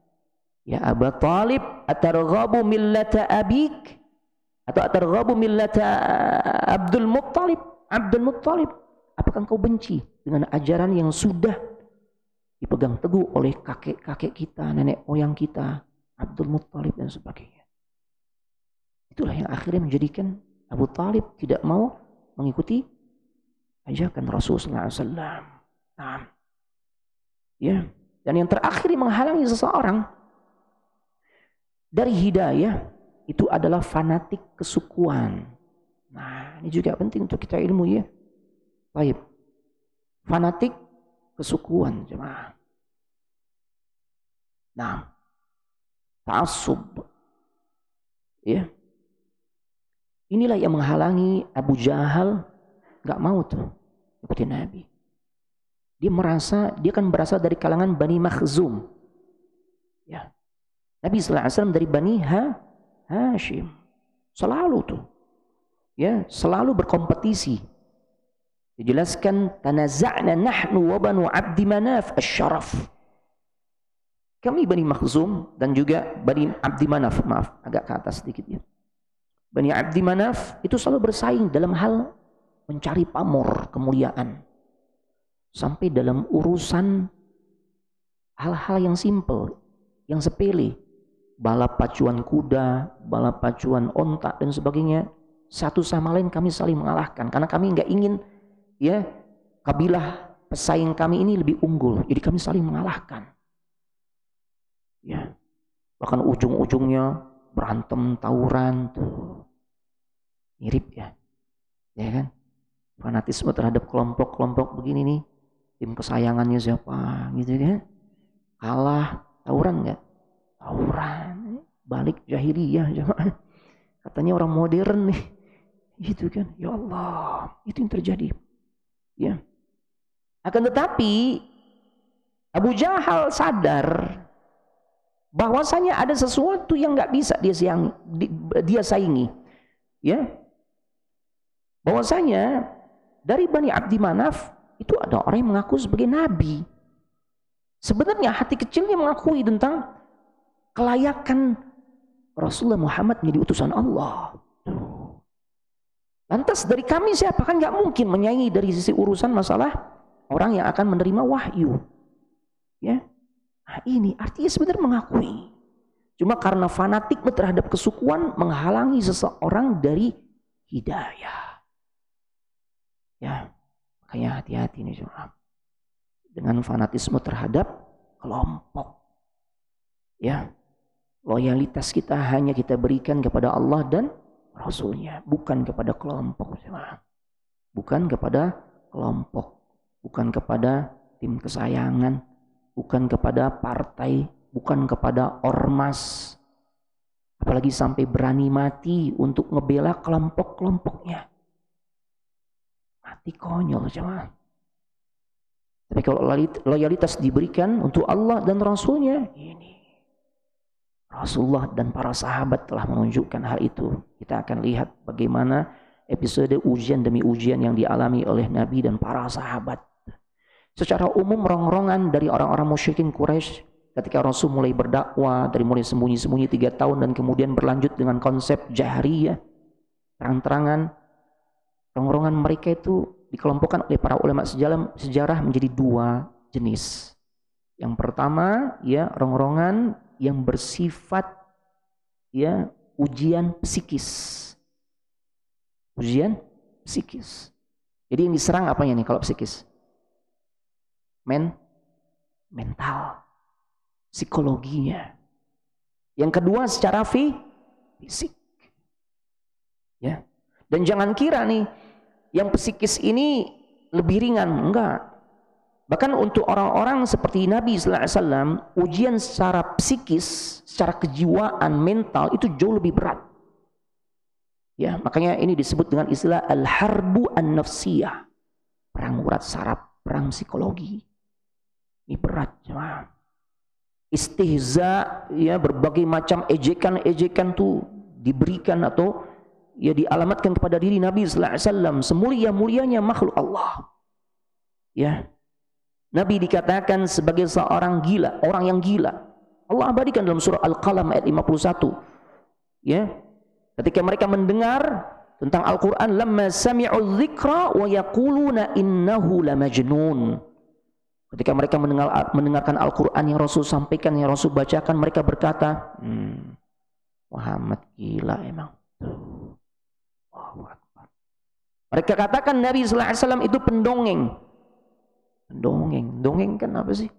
A: Ya Aba Talib, atarghabu millata abik, atau atarghabu millata Abdul Muttalib. Abdul Muttalib, apakah engkau benci dengan ajaran yang sudah dipegang teguh oleh kakek-kakek kita, nenek moyang kita, Abdul Muttalib dan sebagainya. Itulah yang akhirnya menjadikan Abu Talib tidak mau mengikuti ajakan Rasulullah SAW. Nah, ya, dan yang terakhir menghalangi seseorang dari hidayah itu adalah fanatik kesukuan. Nah, ini juga penting untuk kita ilmu ya. Baik. Fanatik kesukuan, jemaah. Nah, ta'assub. Ya. Inilah yang menghalangi Abu Jahal enggak mau tuh ikutin Nabi. Dia merasa dia kan berasal dari kalangan Bani Makhzum. Ya. Nabi sallallahu alaihi wasallam dari Bani Hashim. Selalu tuh. Ya, selalu berkompetisi. Dijelaskan tanaza'na nahnu wa banu Abdi Manaf asy-syaraf. Kami Bani Makhzum dan juga Bani Abdi Manaf, maaf, agak ke atas sedikit ya. Bani Abdi Manaf itu selalu bersaing dalam hal mencari pamor kemuliaan. Sampai dalam urusan hal-hal yang simpel, yang sepele, balap pacuan kuda, balap pacuan onta dan sebagainya, satu sama lain kami saling mengalahkan karena kami nggak ingin ya kabilah pesaing kami ini lebih unggul, jadi kami saling mengalahkan. Ya, bahkan ujung-ujungnya berantem, tawuran tuh, mirip ya, ya kan? Fanatisme terhadap kelompok-kelompok begini nih, tim kesayangannya siapa, gitu kan? Kalah, tawuran nggak? Tawuran, balik jahiliyah, katanya orang modern nih, gitu kan? Ya Allah, itu yang terjadi. Ya. Akan tetapi Abu Jahal sadar bahwasanya ada sesuatu yang nggak bisa dia saingi. Ya. Bahwasanya dari Bani Abdi Manaf itu ada orang yang mengaku sebagai nabi. Sebenarnya hati kecilnya mengakui tentang kelayakan Rasulullah Muhammad menjadi utusan Allah. Lantas dari kami siapa? Kan nggak mungkin menyaingi dari sisi urusan masalah orang yang akan menerima wahyu. Ya, nah, ini artinya sebenarnya mengakui. Cuma karena fanatikme terhadap kesukuan menghalangi seseorang dari hidayah. Ya, makanya hati-hati nih jemaah dengan fanatisme terhadap kelompok. Ya, loyalitas kita hanya kita berikan kepada Allah dan Rasulnya, bukan kepada kelompok. Bukan kepada kelompok, bukan kepada tim kesayangan, bukan kepada partai, bukan kepada ormas. Apalagi sampai berani mati untuk ngebela kelompok-kelompoknya. Mati konyol jemaah. Tapi kalau loyalitas diberikan untuk Allah dan Rasulnya, ini Rasulullah dan para sahabat telah menunjukkan hal itu. Kita akan lihat bagaimana episode ujian demi ujian yang dialami oleh Nabi dan para sahabat. Secara umum rongrongan dari orang-orang musyrikin Quraisy ketika Rasul mulai berdakwah, dari mulai sembunyi-sembunyi 3 tahun dan kemudian berlanjut dengan konsep jahriyah, terang-terangan, rongrongan mereka itu dikelompokkan oleh para ulama sejarah menjadi 2 jenis. Yang pertama, ya, rongrongan yang bersifat, ya, ujian psikis. Ujian psikis. Jadi yang diserang apanya nih kalau psikis? Mental, psikologinya. Yang kedua secara fisik. Ya. Dan jangan kira nih yang psikis ini lebih ringan, enggak. Bahkan untuk orang-orang seperti Nabi sallallahu alaihi wasallam, ujian secara psikis, secara kejiwaan, mental itu jauh lebih berat. Ya, makanya ini disebut dengan istilah al-harbu an-nafsiyah. Perang urat saraf, perang psikologi. Ini berat, jemaah. Istihza, ya, berbagai macam ejekan-ejekan tuh diberikan atau ya dialamatkan kepada diri Nabi sallallahu alaihi wasallam, semulia-mulianya makhluk Allah. Ya. Nabi dikatakan sebagai seorang gila, orang yang gila. Allah abadikan dalam surah Al-Qalam ayat 51. Ya. Ketika mereka mendengar tentang Al-Qur'an, lamma sami'u dzikra wa yaquluna innahu lamajnun. Ketika mereka mendengarkan Al-Qur'an yang Rasul sampaikan, yang Rasul bacakan, mereka berkata, Muhammad gila emang. Mereka katakan Nabi sallallahu alaihi wasallam itu pendongeng. Dongeng kan apa sih?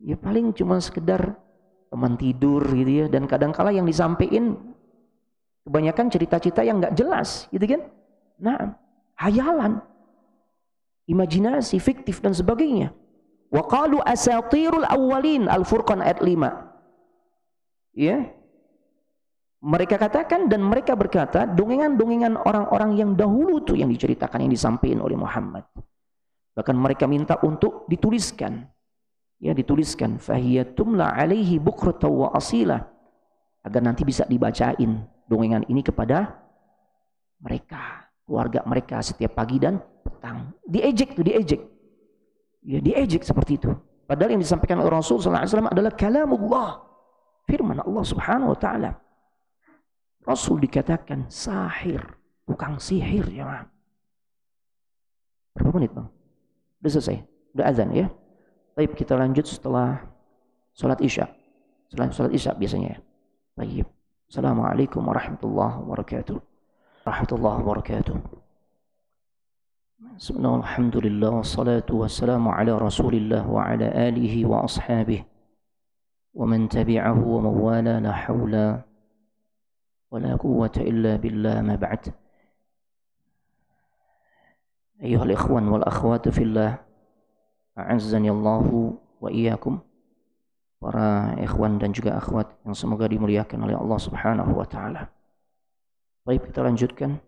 A: Ya paling cuma sekedar teman tidur gitu ya, dan kadangkala yang disampaikan kebanyakan cerita-cerita yang nggak jelas gitu kan. Nah, hayalan, imajinasi, fiktif dan sebagainya. Wa qalu asatirul awwalin, Al-Furqan ayat 5. Ya. Mereka katakan dan mereka berkata dongengan-dongengan orang-orang yang dahulu tuh yang diceritakan, yang disampaikan oleh Muhammad. Bahkan mereka minta untuk dituliskan. Ya, dituliskan fahiyatumla alaihi bukratan wa asila, agar nanti bisa dibacain dongengan ini kepada mereka, keluarga mereka setiap pagi dan petang. Diejek tuh, diejek. Ya, diejek seperti itu. Padahal yang disampaikan oleh Rasul sallallahu alaihi wasallam adalah kalamullah, firman Allah Subhanahu wa taala. Rasul dikatakan sahir, tukang sihir, ya. Berapa menit, Bang? Udah selesai, udah azan ya. Baik, kita lanjut setelah sholat isya. Setelah sholat isya biasanya ya. Baik. Assalamualaikum warahmatullahi wabarakatuh. Warahmatullahi wabarakatuh. Bismillah, alhamdulillah, wassalatu wassalamu ala rasulillah wa ala alihi wa ashabihi wa man tabi'ahu wa mawala, la hawla wa la quwwata illa billah, ma ba'd. Ayuhal ikhwan wal akhwatu fillah, a'azzani Allahu wa iyyakum. Para ikhwan dan juga akhwat yang semoga dimuliakan oleh Allah Subhanahu wa taala. Baik, kita lanjutkan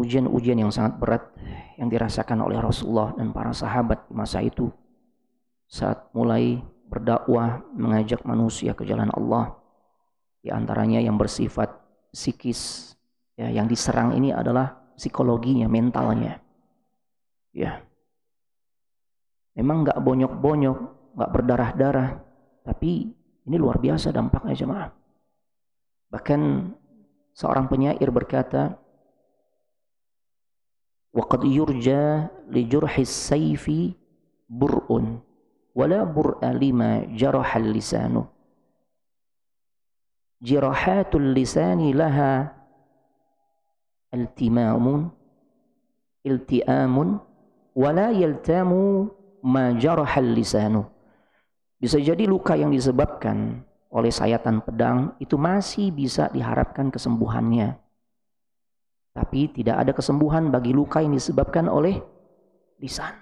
A: ujian-ujian yang sangat berat yang dirasakan oleh Rasulullah dan para sahabat di masa itu saat mulai berdakwah mengajak manusia ke jalan Allah. Di antaranya yang bersifat psikis, ya, yang diserang ini adalah psikologinya, mentalnya. Ya. Memang enggak bonyok-bonyok, enggak berdarah-darah, tapi Ini luar biasa dampaknya jemaah. Bahkan seorang penyair berkata, وَقَدْ يُرْجَى لِجُرْحِ السَّيْفِ بُرْءٌ وَلَا بُرْءَ لِمَا جَرَحَ اللِّسَانُ جِرَحَاتُ اللِّسَانِ لَهَا الْتِئَامٌ وَلَا يَلْتَامُ مَا جَرَحَ اللِّسَانُ. Bisa jadi luka yang disebabkan oleh sayatan pedang itu masih bisa diharapkan kesembuhannya. Tapi tidak ada kesembuhan bagi luka yang disebabkan oleh lisan.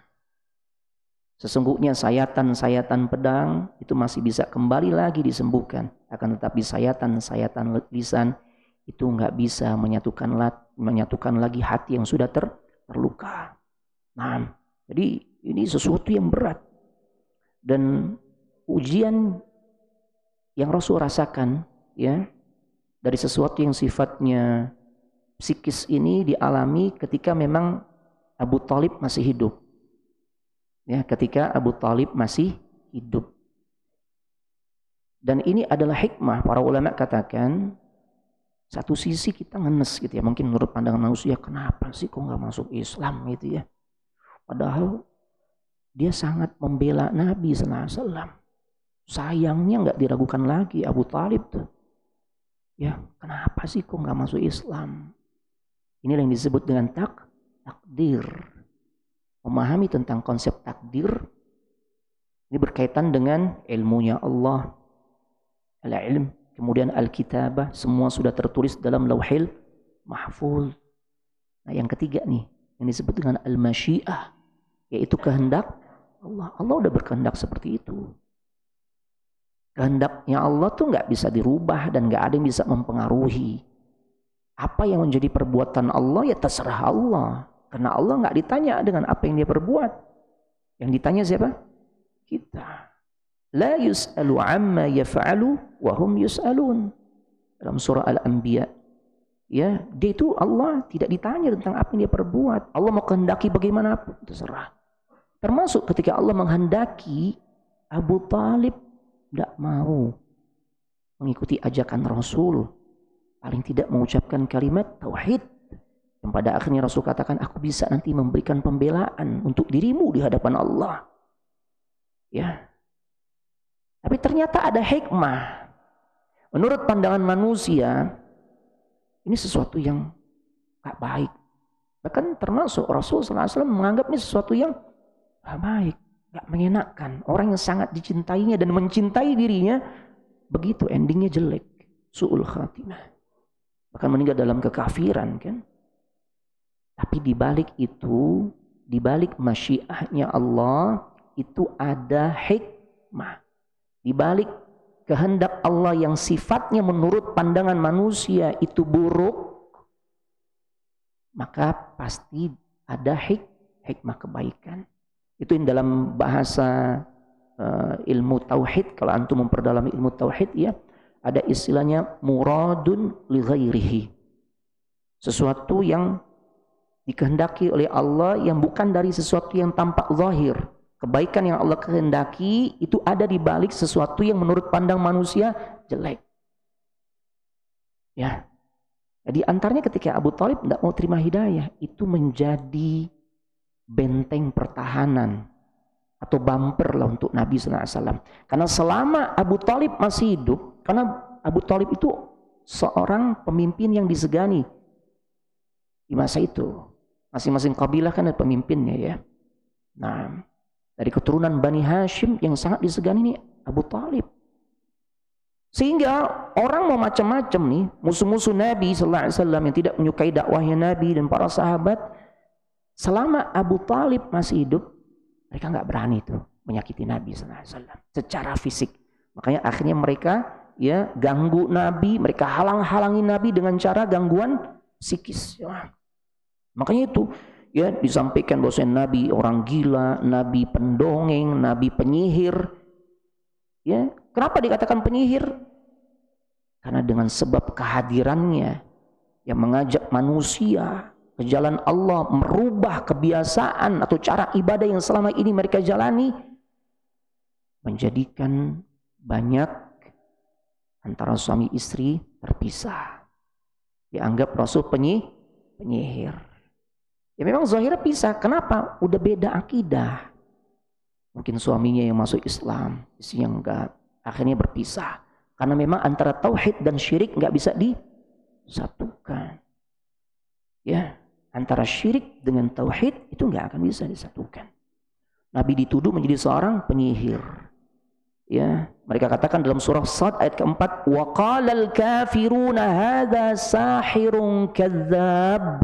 A: Sesungguhnya sayatan-sayatan pedang itu masih bisa kembali lagi disembuhkan. Akan tetapi sayatan-sayatan lisan itu nggak bisa menyatukan lagi hati yang sudah terluka. Nah, jadi ini sesuatu yang berat. Dan ujian yang Rasul rasakan ya dari sesuatu yang sifatnya psikis ini dialami ketika memang Abu Thalib masih hidup. Ya, ketika Abu Thalib masih hidup. Dan ini adalah hikmah, para ulama katakan, satu sisi kita ngenes gitu ya, mungkin menurut pandangan manusia, kenapa sih kok nggak masuk Islam gitu ya. Padahal dia sangat membela Nabi SAW. Sayangnya nggak diragukan lagi Abu Thalib tuh. Ya, kenapa sih kok nggak masuk Islam? Ini yang disebut dengan takdir. Memahami tentang konsep takdir ini berkaitan dengan ilmunya Allah, al-ilm, kemudian al-kitabah, semua sudah tertulis dalam lauhil mahfuz. Nah, yang ketiga nih yang disebut dengan al-masyiah, yaitu kehendak Allah. Allah udah berkehendak seperti itu. Kehendaknya Allah tuh nggak bisa dirubah dan nggak ada yang bisa mempengaruhi. Apa yang menjadi perbuatan Allah ya terserah Allah. Karena Allah nggak ditanya dengan apa yang dia perbuat. Yang ditanya siapa? Kita. La yus'alu amma yaf'alu wa hum yus'alun. Dalam surah Al-Anbiya. Ya, dia itu Allah tidak ditanya tentang apa yang dia perbuat. Allah mau kehendaki bagaimanapun terserah. Termasuk ketika Allah menghendaki Abu Thalib tidak mau mengikuti ajakan Rasul. Paling tidak mengucapkan kalimat tauhid. Yang pada akhirnya Rasul katakan, aku bisa nanti memberikan pembelaan untuk dirimu di hadapan Allah. Ya. Tapi ternyata ada hikmah. Menurut pandangan manusia, ini sesuatu yang gak baik. Bahkan termasuk Rasul SAW menganggap ini sesuatu yang gak baik, gak menyenangkan. Orang yang sangat dicintainya dan mencintai dirinya, begitu endingnya jelek. Su'ul khatimah. Bahkan meninggal dalam kekafiran kan. Tapi di balik itu, di balik masyiahnya Allah itu ada hikmah. Di balik kehendak Allah yang sifatnya menurut pandangan manusia itu buruk, maka pasti ada hikmah kebaikan. Itu yang dalam bahasa ilmu tauhid, kalau antum memperdalam ilmu tauhid ya, ada istilahnya muradun li ghairihi. Sesuatu yang dikehendaki oleh Allah yang bukan dari sesuatu yang tampak zahir. Kebaikan yang Allah kehendaki itu ada di balik sesuatu yang menurut pandang manusia jelek. Ya. Jadi antaranya ketika Abu Thalib tidak mau terima hidayah, itu menjadi benteng pertahanan atau bumper lah untuk Nabi SAW. Karena selama Abu Thalib masih hidup, karena Abu Thalib itu seorang pemimpin yang disegani di masa itu. Masing-masing kabilah kan ada pemimpinnya ya. Nah, dari keturunan Bani Hashim yang sangat disegani ini Abu Thalib. Sehingga orang mau macam-macam nih, musuh-musuh Nabi SAW yang tidak menyukai dakwahnya Nabi dan para sahabat, selama Abu Thalib masih hidup, mereka nggak berani tuh menyakiti Nabi SAW secara fisik. Makanya akhirnya mereka ya ganggu Nabi, mereka halang-halangi Nabi dengan cara gangguan psikis. Ya. Makanya itu ya disampaikan bahwa Nabi orang gila, Nabi pendongeng, Nabi penyihir. Ya, kenapa dikatakan penyihir? Karena dengan sebab kehadirannya yang mengajak manusia ke jalan Allah, merubah kebiasaan atau cara ibadah yang selama ini mereka jalani, menjadikan banyak antara suami istri terpisah. Dianggap Rasul penyihir. Ya memang zahirnya pisah. Kenapa? Udah beda akidah. Mungkin suaminya yang masuk Islam, istrinya enggak. Akhirnya berpisah. Karena memang antara tauhid dan syirik enggak bisa disatukan. Ya, antara syirik dengan tauhid itu enggak akan bisa disatukan. Nabi dituduh menjadi seorang penyihir. Ya, mereka katakan dalam surah Sad ayat keempat, wa qalal kafiruna hadza sahirun kadzdzab.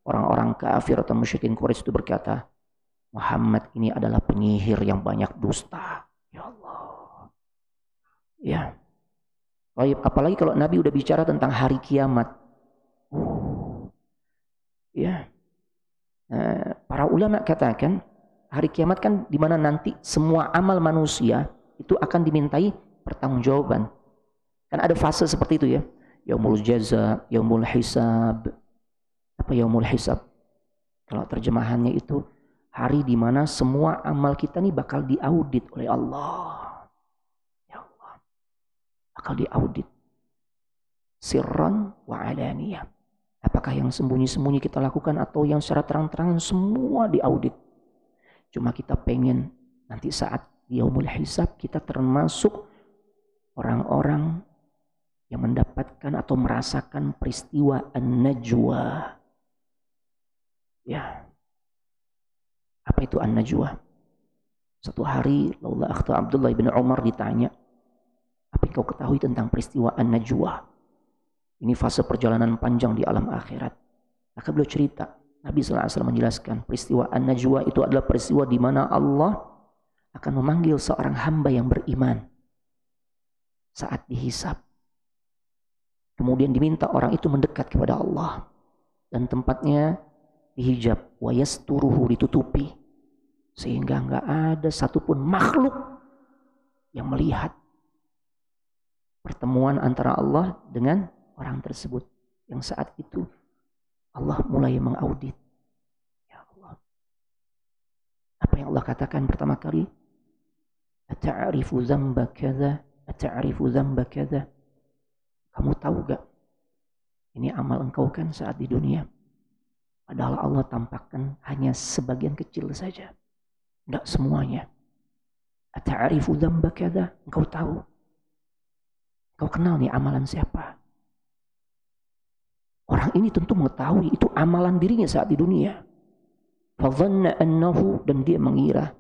A: Orang-orang kafir atau musyrikin Quraisy itu berkata, Muhammad ini adalah penyihir yang banyak dusta. Ya Allah. Ya. Apalagi kalau Nabi udah bicara tentang hari kiamat. Ya. Para ulama katakan hari kiamat kan di mana nanti semua amal manusia itu akan dimintai pertanggungjawaban. Kan ada fase seperti itu ya. Yaumul jaza, yaumul hisab. Apa yaumul hisab? Kalau terjemahannya itu hari di mana semua amal kita nih bakal diaudit oleh Allah. Ya Allah. Bakal diaudit. Sirran wa alaniyah. Apakah yang sembunyi-sembunyi kita lakukan atau yang secara terang-terangan semua diaudit. Cuma kita pengen nanti saat yaumul hisab kita termasuk orang-orang yang mendapatkan atau merasakan peristiwa an-najwa. Ya. Apa itu an-najwa? Satu hari laula akhta Abdullah bin Umar ditanya, apa yang kau ketahui tentang peristiwa an-najwa? Ini fase perjalanan panjang di alam akhirat. Maka beliau cerita, Nabi SAW menjelaskan peristiwa an-najwa itu adalah peristiwa di mana Allah akan memanggil seorang hamba yang beriman saat dihisab. Kemudian diminta orang itu mendekat kepada Allah dan tempatnya dihijab, wa yasturuhu, ditutupi, sehingga enggak ada satupun makhluk yang melihat pertemuan antara Allah dengan orang tersebut. Yang saat itu Allah mulai mengaudit. Ya Allah. Apa yang Allah katakan pertama kali? Ata'arifu dzamba kadza, ata'arifu dzamba kadza. Kamu tahu gak? Ini amal engkau kan saat di dunia. Padahal Allah tampakkan hanya sebagian kecil saja. Enggak semuanya. Ata'arifu dzamba kadza. Engkau tahu. Engkau kenal nih amalan siapa? Orang ini tentu mengetahui itu amalan dirinya saat di dunia. Fadhanna annahu, dan dia mengira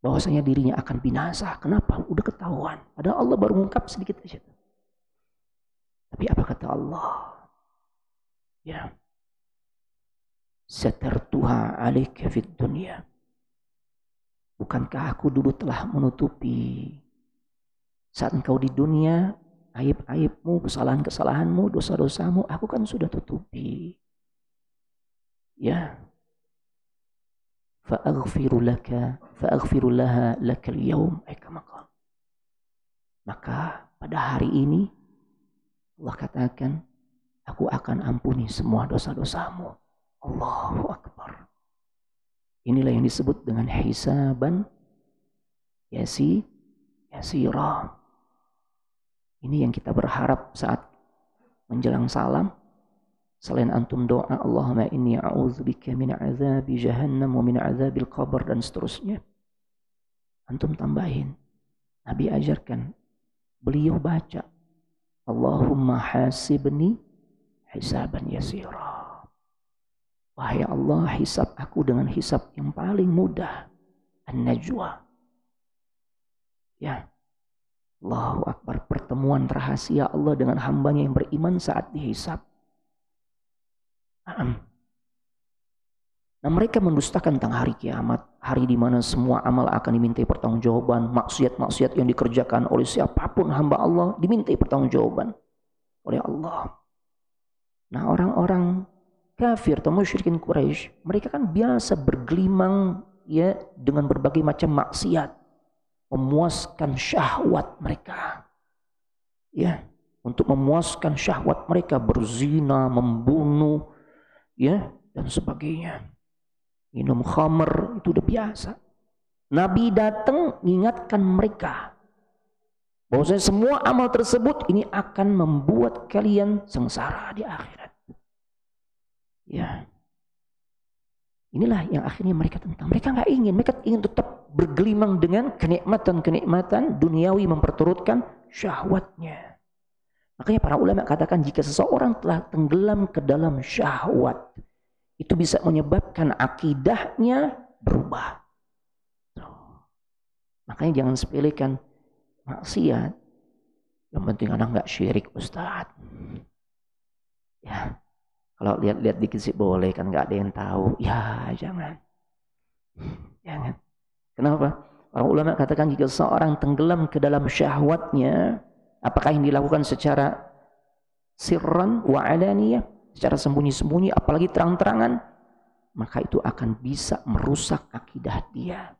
A: bahwasanya dirinya akan binasa. Kenapa? Udah ketahuan. Padahal Allah baru mengungkap sedikit saja. Tapi apa kata Allah? Ya. Satartuha 'alaika fid dunya. Bukankah aku dulu telah menutupi saat engkau di dunia aib-aibmu, kesalahan-kesalahanmu, dosa-dosamu, aku kan sudah tutupi. Ya. Fa'aghfiru laha lakal yaum. Maka pada hari ini Allah katakan, aku akan ampuni semua dosa-dosamu. Allahu Akbar. Inilah yang disebut dengan hisaban yasira. Ini yang kita berharap saat menjelang salam. Selain antum doa, Allahumma inni a'udzubika min azabi jahannam wa min azabil qabr dan seterusnya. Antum tambahin. Nabi ajarkan, beliau baca, Allahumma hasibni hisaban yasira. Wahai Allah, hisab aku dengan hisab yang paling mudah. An-najwa. Ya. Allahu Akbar, pertemuan rahasia Allah dengan hambanya yang beriman saat dihisab. Nah, mereka mendustakan tentang hari kiamat, hari di mana semua amal akan dimintai pertanggungjawaban, maksiat-maksiat yang dikerjakan oleh siapapun hamba Allah dimintai pertanggungjawaban oleh Allah. Nah, orang-orang kafir atau musyrikin Quraisy, mereka kan biasa bergelimang ya dengan berbagai macam maksiat. Memuaskan syahwat mereka. Ya, untuk memuaskan syahwat mereka berzina, membunuh, ya, dan sebagainya. Minum khamr itu udah biasa. Nabi datang mengingatkan mereka. Bahwasanya semua amal tersebut ini akan membuat kalian sengsara di akhirat. Ya. Inilah yang akhirnya mereka tentang. Mereka ingin tetap bergelimang dengan kenikmatan-kenikmatan duniawi, memperturutkan syahwatnya. Makanya para ulama katakan jika seseorang telah tenggelam ke dalam syahwat, itu bisa menyebabkan akidahnya berubah. Makanya jangan sepelekan maksiat. Yang penting anak nggak syirik, Ustaz. Ya, kalau lihat-lihat dikit sih boleh, kan nggak ada yang tahu. Ya, jangan. Kenapa? Para ulama katakan jika seseorang tenggelam ke dalam syahwatnya, apakah yang dilakukan secara sirran wa alaniyah, secara sembunyi-sembunyi, apalagi terang-terangan, maka itu akan bisa merusak akidah dia.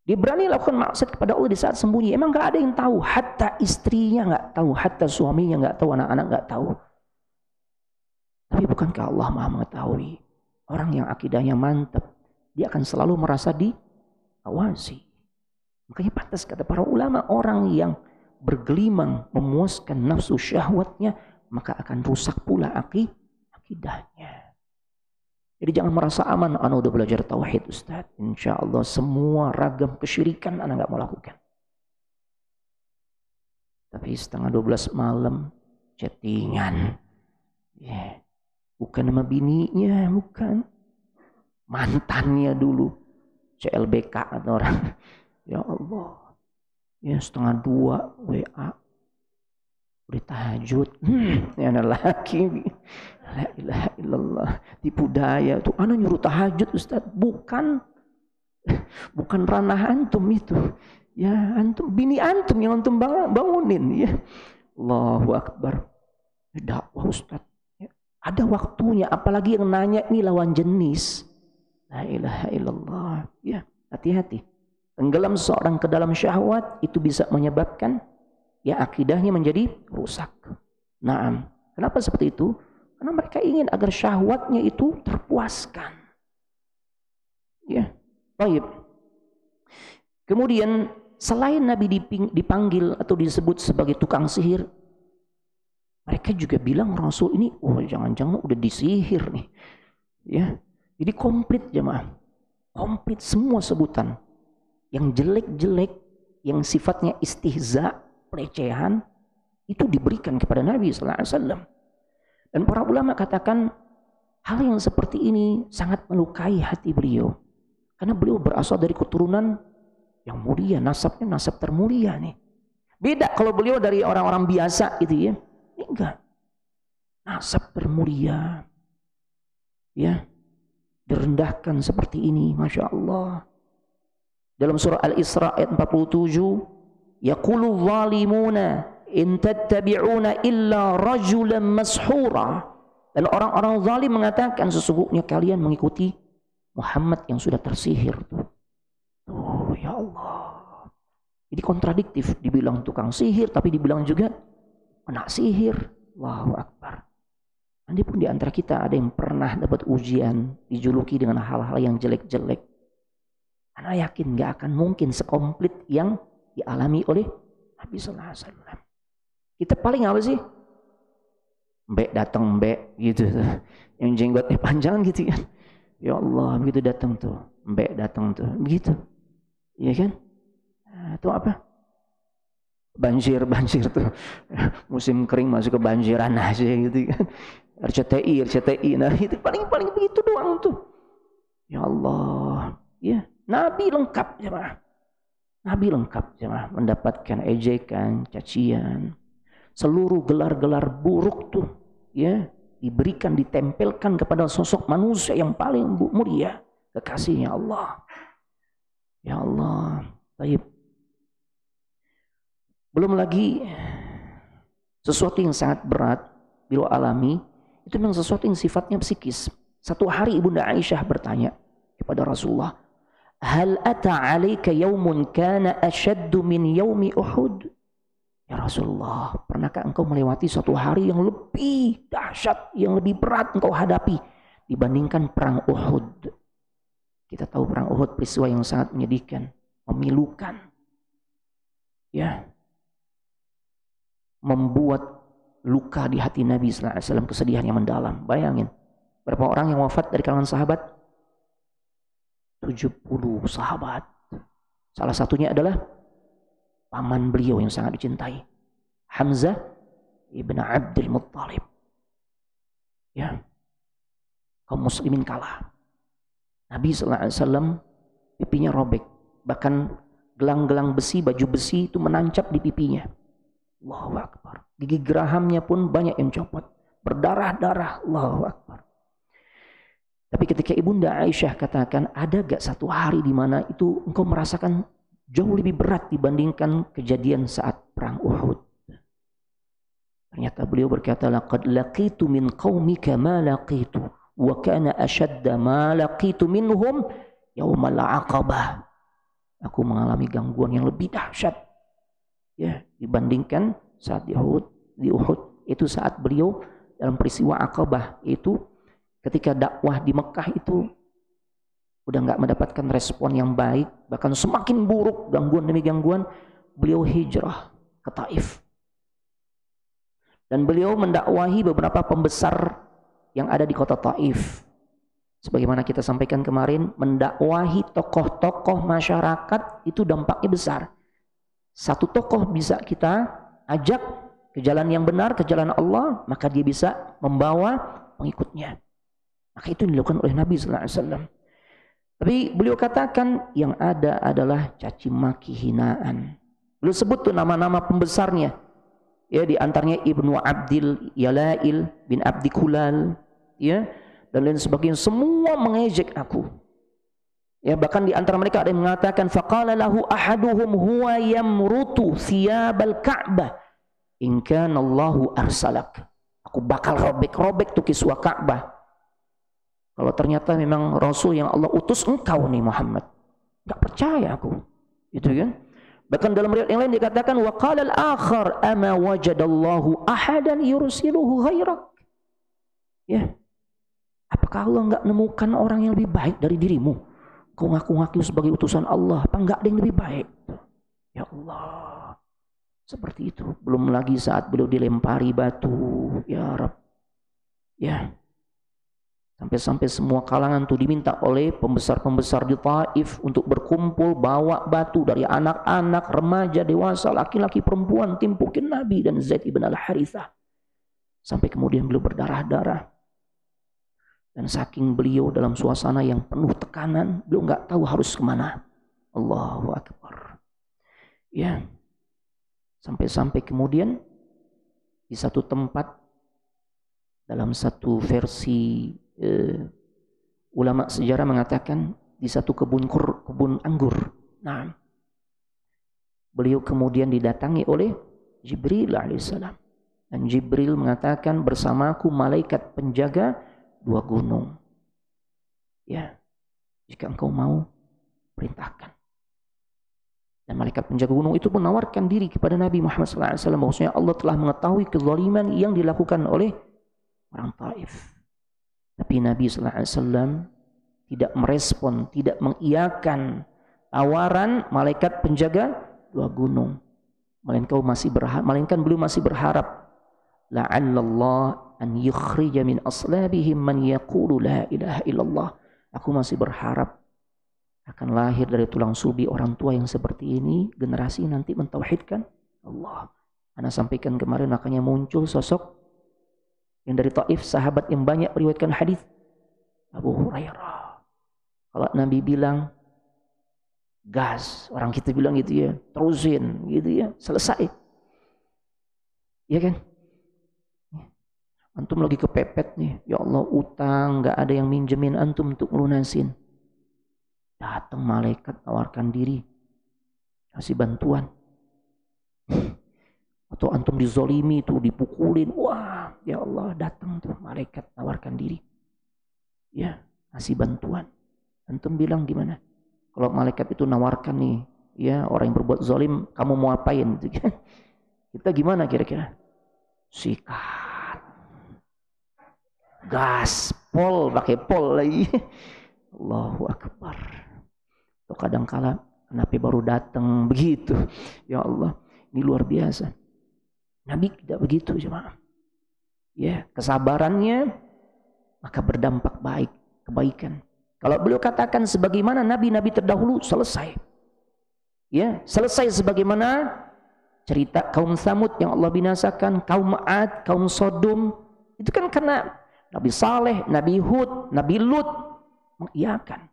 A: Dia berani lakukan maksiat kepada Allah di saat sembunyi. Emang gak ada yang tahu. Hatta istrinya gak tahu. Hatta suaminya gak tahu. Anak-anak gak tahu. Tapi bukankah Allah Maha mengetahui? Orang yang akidahnya mantap, dia akan selalu merasa diawasi. Makanya pantas kata para ulama, orang yang bergelimang memuaskan nafsu syahwatnya, maka akan rusak pula akidahnya. Jadi jangan merasa aman, ana udah belajar tauhid Ustaz. Insya Allah semua ragam kesyirikan ana nggak mau lakukan. Tapi setengah 12 malam chattingan. Bukan sama bininya, bukan. Mantannya dulu. CLBK atau orang. Ya Allah. Ya setengah 2 WA. Udah tahajud. Ya anak laki. La ilaha illallah. Tipu daya. Tuh anak nyuruh tahajud Ustaz. Bukan ranah antum itu. Ya antum, bini antum yang antum bangunin. Ya. Allahu Akbar. Dakwah Ustaz. Ya. Ada waktunya. Apalagi yang nanya ini lawan jenis. La ilaha illallah. Ya, hati-hati. Tenggelam seorang ke dalam syahwat itu bisa menyebabkan ya akidahnya menjadi rusak. Naam. Kenapa seperti itu? Karena mereka ingin agar syahwatnya itu terpuaskan. Ya, baik. Kemudian selain Nabi dipanggil atau disebut sebagai tukang sihir, mereka juga bilang Rasul ini, oh jangan-jangan udah disihir nih. Ya, jadi komplit jemaah, komplit semua sebutan yang jelek-jelek, yang sifatnya istihza, pelecehan, itu diberikan kepada Nabi sallallahu alaihi wasallam. Dan para ulama katakan hal yang seperti ini sangat melukai hati beliau. Karena beliau berasal dari keturunan yang mulia, nasabnya nasab termulia nih. Beda kalau beliau dari orang-orang biasa gitu ya. Ini enggak. Nasab termulia. Ya. Direndahkan seperti ini, Masya Allah. Dalam surah Al-Isra ayat 47, yaqulu zalimuna in tattabi'una illa rajulan mashura. Dan orang-orang zalim mengatakan sesungguhnya kalian mengikuti Muhammad yang sudah tersihir. Oh ya Allah. Jadi kontradiktif, dibilang tukang sihir tapi dibilang juga anak sihir. Allahu Akbar. Nanti pun di antara kita ada yang pernah dapat ujian, dijuluki dengan hal-hal yang jelek-jelek. Karena yakin gak akan mungkin sekomplit yang dialami oleh Nabi sallallahu alaihi wasallam. Kita paling apa sih? Mbek datang mbek gitu. Yang jenggotnya panjang gitu kan. Ya Allah, begitu datang tuh. Mbek datang tuh. Begitu. Iya kan? Itu apa? Banjir tuh. Musim kering masuk ke banjiran aja gitu kan. RCTI. Nah, itu paling begitu doang tuh. Ya Allah. Ya, Nabi lengkap jemaah. Nabi lengkap jemaah mendapatkan ejekan, cacian. Seluruh gelar-gelar buruk tuh ya diberikan, ditempelkan kepada sosok manusia yang paling mulia, kekasihnya Allah. Ya Allah. Baik. Belum lagi sesuatu yang sangat berat beliau alami, itu memang sesuatu yang sifatnya psikis. Satu hari Ibunda Aisyah bertanya kepada Rasulullah, "Hal ata 'alaika yaumun kana ashaddu min yaumi Uhud?" Ya Rasulullah, pernahkah engkau melewati suatu hari yang lebih dahsyat, yang lebih berat engkau hadapi dibandingkan perang Uhud? Kita tahu perang Uhud peristiwa yang sangat menyedihkan, memilukan. ya, membuat luka di hati Nabi sallallahu alaihi wasallam, kesedihan yang mendalam. Bayangin, berapa orang yang wafat dari kalangan sahabat? 70 sahabat. Salah satunya adalah paman beliau yang sangat dicintai, Hamzah ibn Abdul Muttalib. Ya, kaum muslimin kalah. Nabi sallallahu alaihi wasallam pipinya robek, bahkan gelang-gelang besi, baju besi itu menancap di pipinya. Allahu Akbar. Gigi gerahamnya pun banyak yang copot, berdarah-darah. Allahu Akbar. Tapi ketika Ibunda Aisyah katakan, ada gak satu hari di mana itu engkau merasakan jauh lebih berat dibandingkan kejadian saat perang Uhud? Ternyata beliau berkata, laqad laqitu min qaumika ma laqitu wa kana ashadda ma laqitu minhum yaumal aqabah. Aku mengalami gangguan yang lebih dahsyat, ya, dibandingkan saat di Uhud. Itu saat beliau dalam peristiwa Aqabah, itu ketika dakwah di Mekah itu udah nggak mendapatkan respon yang baik, bahkan semakin buruk, gangguan demi gangguan, beliau hijrah ke Taif. Dan beliau mendakwahi beberapa pembesar yang ada di kota Taif. Sebagaimana kita sampaikan kemarin, mendakwahi tokoh-tokoh masyarakat itu dampaknya besar. Satu tokoh bisa kita ajak ke jalan yang benar, ke jalan Allah, maka dia bisa membawa pengikutnya. Maka itu dilakukan oleh Nabi sallallahu alaihi wasallam. Tapi beliau katakan yang ada adalah caci maki, hinaan. Beliau sebut tuh nama-nama pembesarnya. Ya, di antaranya Ibnu Abdil Yalail bin Abdi Kulal, ya, dan lain sebagainya. Semua mengejek aku. Ya, bahkan di antara mereka ada yang mengatakan, faqala lahu ahaduhum huwa yamrutu thiyabal Ka'bah in kana Allahu arsalak. Aku bakal robek-robek tuh kiswah Ka'bah kalau ternyata memang Rasul yang Allah utus engkau nih Muhammad. Enggak percaya aku. Gitu kan? Bahkan dalam riwayat yang lain dikatakan, wa qala al-akhar ama wajadallahu ahadan yursiluhu ghairak. Ya. Apakah Allah enggak nemukan orang yang lebih baik dari dirimu? Kau ngaku-ngaku sebagai utusan Allah, apa enggak ada yang lebih baik? Ya Allah, seperti itu. Belum lagi saat beliau dilempari batu, ya Rabb, ya, sampai-sampai semua kalangan tuh diminta oleh pembesar-pembesar di Taif untuk berkumpul bawa batu dari anak-anak, remaja, dewasa, laki-laki, perempuan, timpukin Nabi dan Zaid ibn al-Harithah. Sampai kemudian beliau berdarah-darah. Dan saking beliau dalam suasana yang penuh tekanan, beliau nggak tahu harus kemana. Allahu Akbar. Ya, sampai-sampai kemudian di satu tempat, dalam satu versi ulama sejarah mengatakan di satu kebun anggur. Nah, beliau kemudian didatangi oleh Jibril alaihissalam. Dan Jibril mengatakan, bersamaku malaikat penjaga 2 gunung. Ya, jika engkau mau, perintahkan. Dan malaikat penjaga gunung itu menawarkan diri kepada Nabi Muhammad SAW, bahwasanya Allah telah mengetahui kezaliman yang dilakukan oleh orang Taif. Tapi Nabi SAW tidak merespon, tidak mengiyakan tawaran malaikat penjaga 2 gunung. Melainkan beliau masih berharap, la'allallah an yukhrija min aslabihim man yaqulu la ilaha illallah. Aku masih berharap akan lahir dari tulang sulbi orang tua yang seperti ini, generasi nanti mentauhidkan Allah. Ana sampaikan kemarin, makanya muncul sosok yang dari Taif, sahabat yang banyak meriwayatkan hadis, Abu Hurairah. Kalau Nabi bilang gas, orang kita bilang gitu ya, terusin gitu ya, selesai. Iya kan? Antum lagi kepepet nih, ya Allah utang, gak ada yang minjemin antum untuk melunasin. Datang malaikat tawarkan diri, kasih bantuan. Atau antum dizolimi tuh, dipukulin, wah ya Allah datang tuh malaikat tawarkan diri. Ya, kasih bantuan. Antum bilang gimana? Kalau malaikat itu nawarkan nih, ya orang yang berbuat zolim, kamu mau apain? Kita gimana kira-kira? Sikat. Gas, pol, pakai pol lagi. Allahu Akbar. Tuh kadang kala kenapa baru datang begitu? Ya Allah. Ini luar biasa. Nabi tidak begitu jemaah. Ya, kesabarannya maka berdampak baik, kebaikan. Kalau beliau katakan sebagaimana nabi-nabi terdahulu, selesai. Ya, selesai sebagaimana cerita kaum Tsamud yang Allah binasakan, kaum Ad, kaum Sodom. Itu kan karena Nabi Saleh, Nabi Hud, Nabi Lut mengiyakan.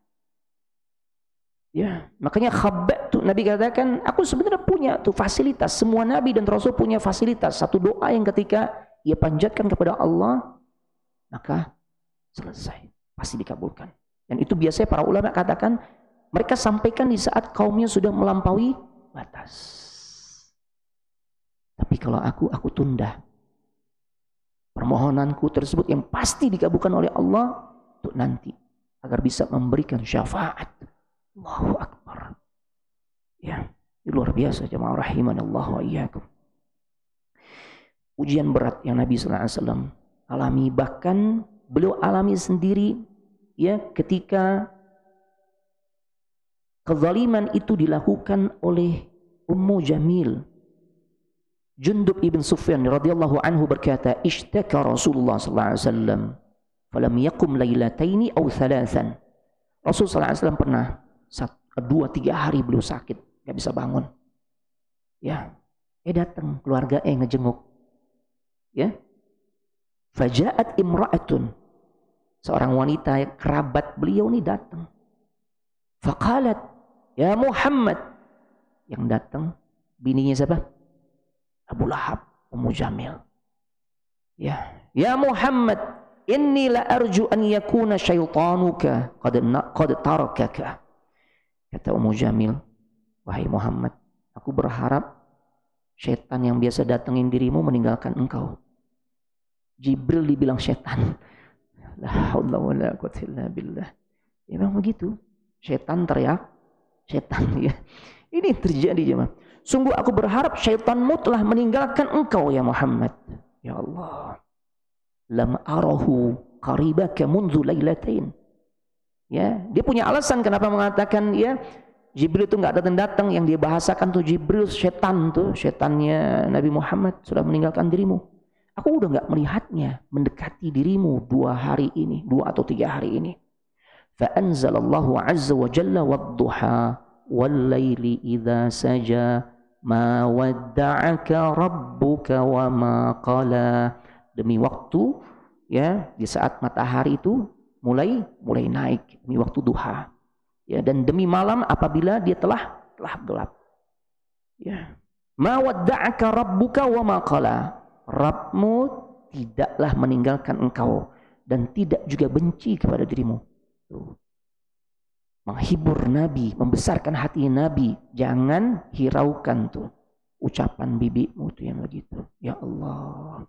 A: Ya, makanya khabbak tuh Nabi katakan, aku sebenarnya punya tuh fasilitas. Semua nabi dan rasul punya fasilitas. Satu doa yang ketika ia panjatkan kepada Allah, maka selesai, pasti dikabulkan. Dan itu biasanya para ulama katakan mereka sampaikan di saat kaumnya sudah melampaui batas. Tapi kalau aku tunda permohonanku tersebut yang pasti dikabulkan oleh Allah untuk nanti agar bisa memberikan syafaat. Allahu Akbar. Ya, luar biasa jemaah rahimanallah wa iyyakum. Ujian berat yang Nabi sallallahu alaihi wasallam alami, bahkan beliau alami sendiri ya ketika kezaliman itu dilakukan oleh Ummu Jamil. Jundub ibn Sufyan radhiyallahu anhu berkata, "Ishtaka Rasulullah sallallahu alaihi wasallam, falam yaqum lailataini aw thalathan." Rasul sallallahu alaihi wasallam pernah 2-3 hari beliau sakit, nggak bisa bangun. Ya, datang keluarga ngejenguk. Ya, fajaat imra'atun, seorang wanita kerabat beliau ini datang. Faqalat, ya Muhammad. Yang datang bininya siapa? Abu Lahab, Ummu Jamil. Ya Muhammad, inni la arju an yakuna syaitanuka qad tarakaka. Kata Ummu Jamil, wahai Muhammad, aku berharap syaitan yang biasa datangin dirimu meninggalkan engkau. Jibril dibilang syaitan. La haula wala quwwata illa billah. Ya memang begitu. Syaitan teriak, syaitan ya. Ini terjadi jemaah. Sungguh aku berharap syaitanmu telah meninggalkan engkau ya Muhammad. Ya Allah. Lam arahu qaribaka mundu lailatain. Ya, dia punya alasan kenapa mengatakan ya Jibril itu nggak datang, yang dia bahasakan tuh Jibril setan tuh, setannya Nabi Muhammad sudah meninggalkan dirimu. Aku udah nggak melihatnya mendekati dirimu 2 hari ini, 2 atau 3 hari ini. Fa anzalallahu azza wa jalla wad-duha wal laili idza saja ma wadda'aka rabbuka wa ma qala. Demi waktu ya di saat matahari itu mulai naik, demi waktu duha. Ya, dan demi malam apabila dia telah gelap. Ya. Ma wadda'aka rabbuka wa ma qala. Rabbmu tidaklah meninggalkan engkau dan tidak juga benci kepada dirimu. Tuh. Menghibur Nabi, membesarkan hati Nabi, jangan hiraukan tuh ucapan bibimu tuh yang begitu. Ya Allah.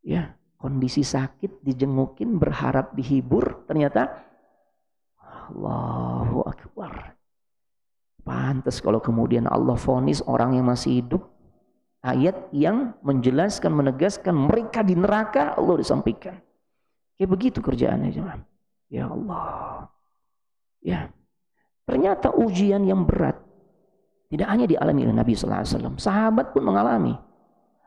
A: Ya, kondisi sakit dijengukin berharap dihibur, ternyata Allahu Akbar. Pantas kalau kemudian Allah vonis orang yang masih hidup, ayat yang menjelaskan, menegaskan mereka di neraka Allah disampaikan. Kayak begitu kerjaannya jemaah. Ya Allah. Ya. Ternyata ujian yang berat tidak hanya dialami oleh Nabi sallallahu alaihi wasallam, sahabat pun mengalami.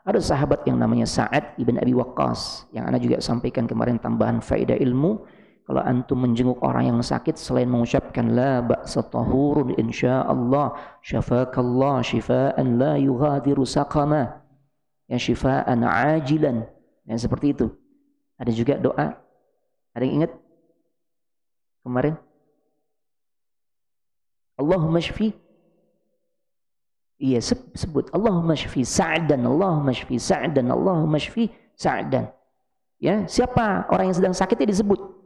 A: Ada sahabat yang namanya Sa'ad ibn Abi Waqqas yang ana juga sampaikan kemarin tambahan faedah ilmu. Kalau antum menjenguk orang yang sakit selain mengucapkan la ba'sa tahurun insyaallah syafakallah syifaan la yughadiru saqama, yang syifaan ajilan, yang seperti itu. Ada juga doa, ada yang ingat kemarin? Allahumma shfi, iya sebut Allahumma shfi Sa'dan, Allahumma shfi Sa'dan, Allahumma shfi Sa'dan. Ya, siapa orang yang sedang sakitnya disebut.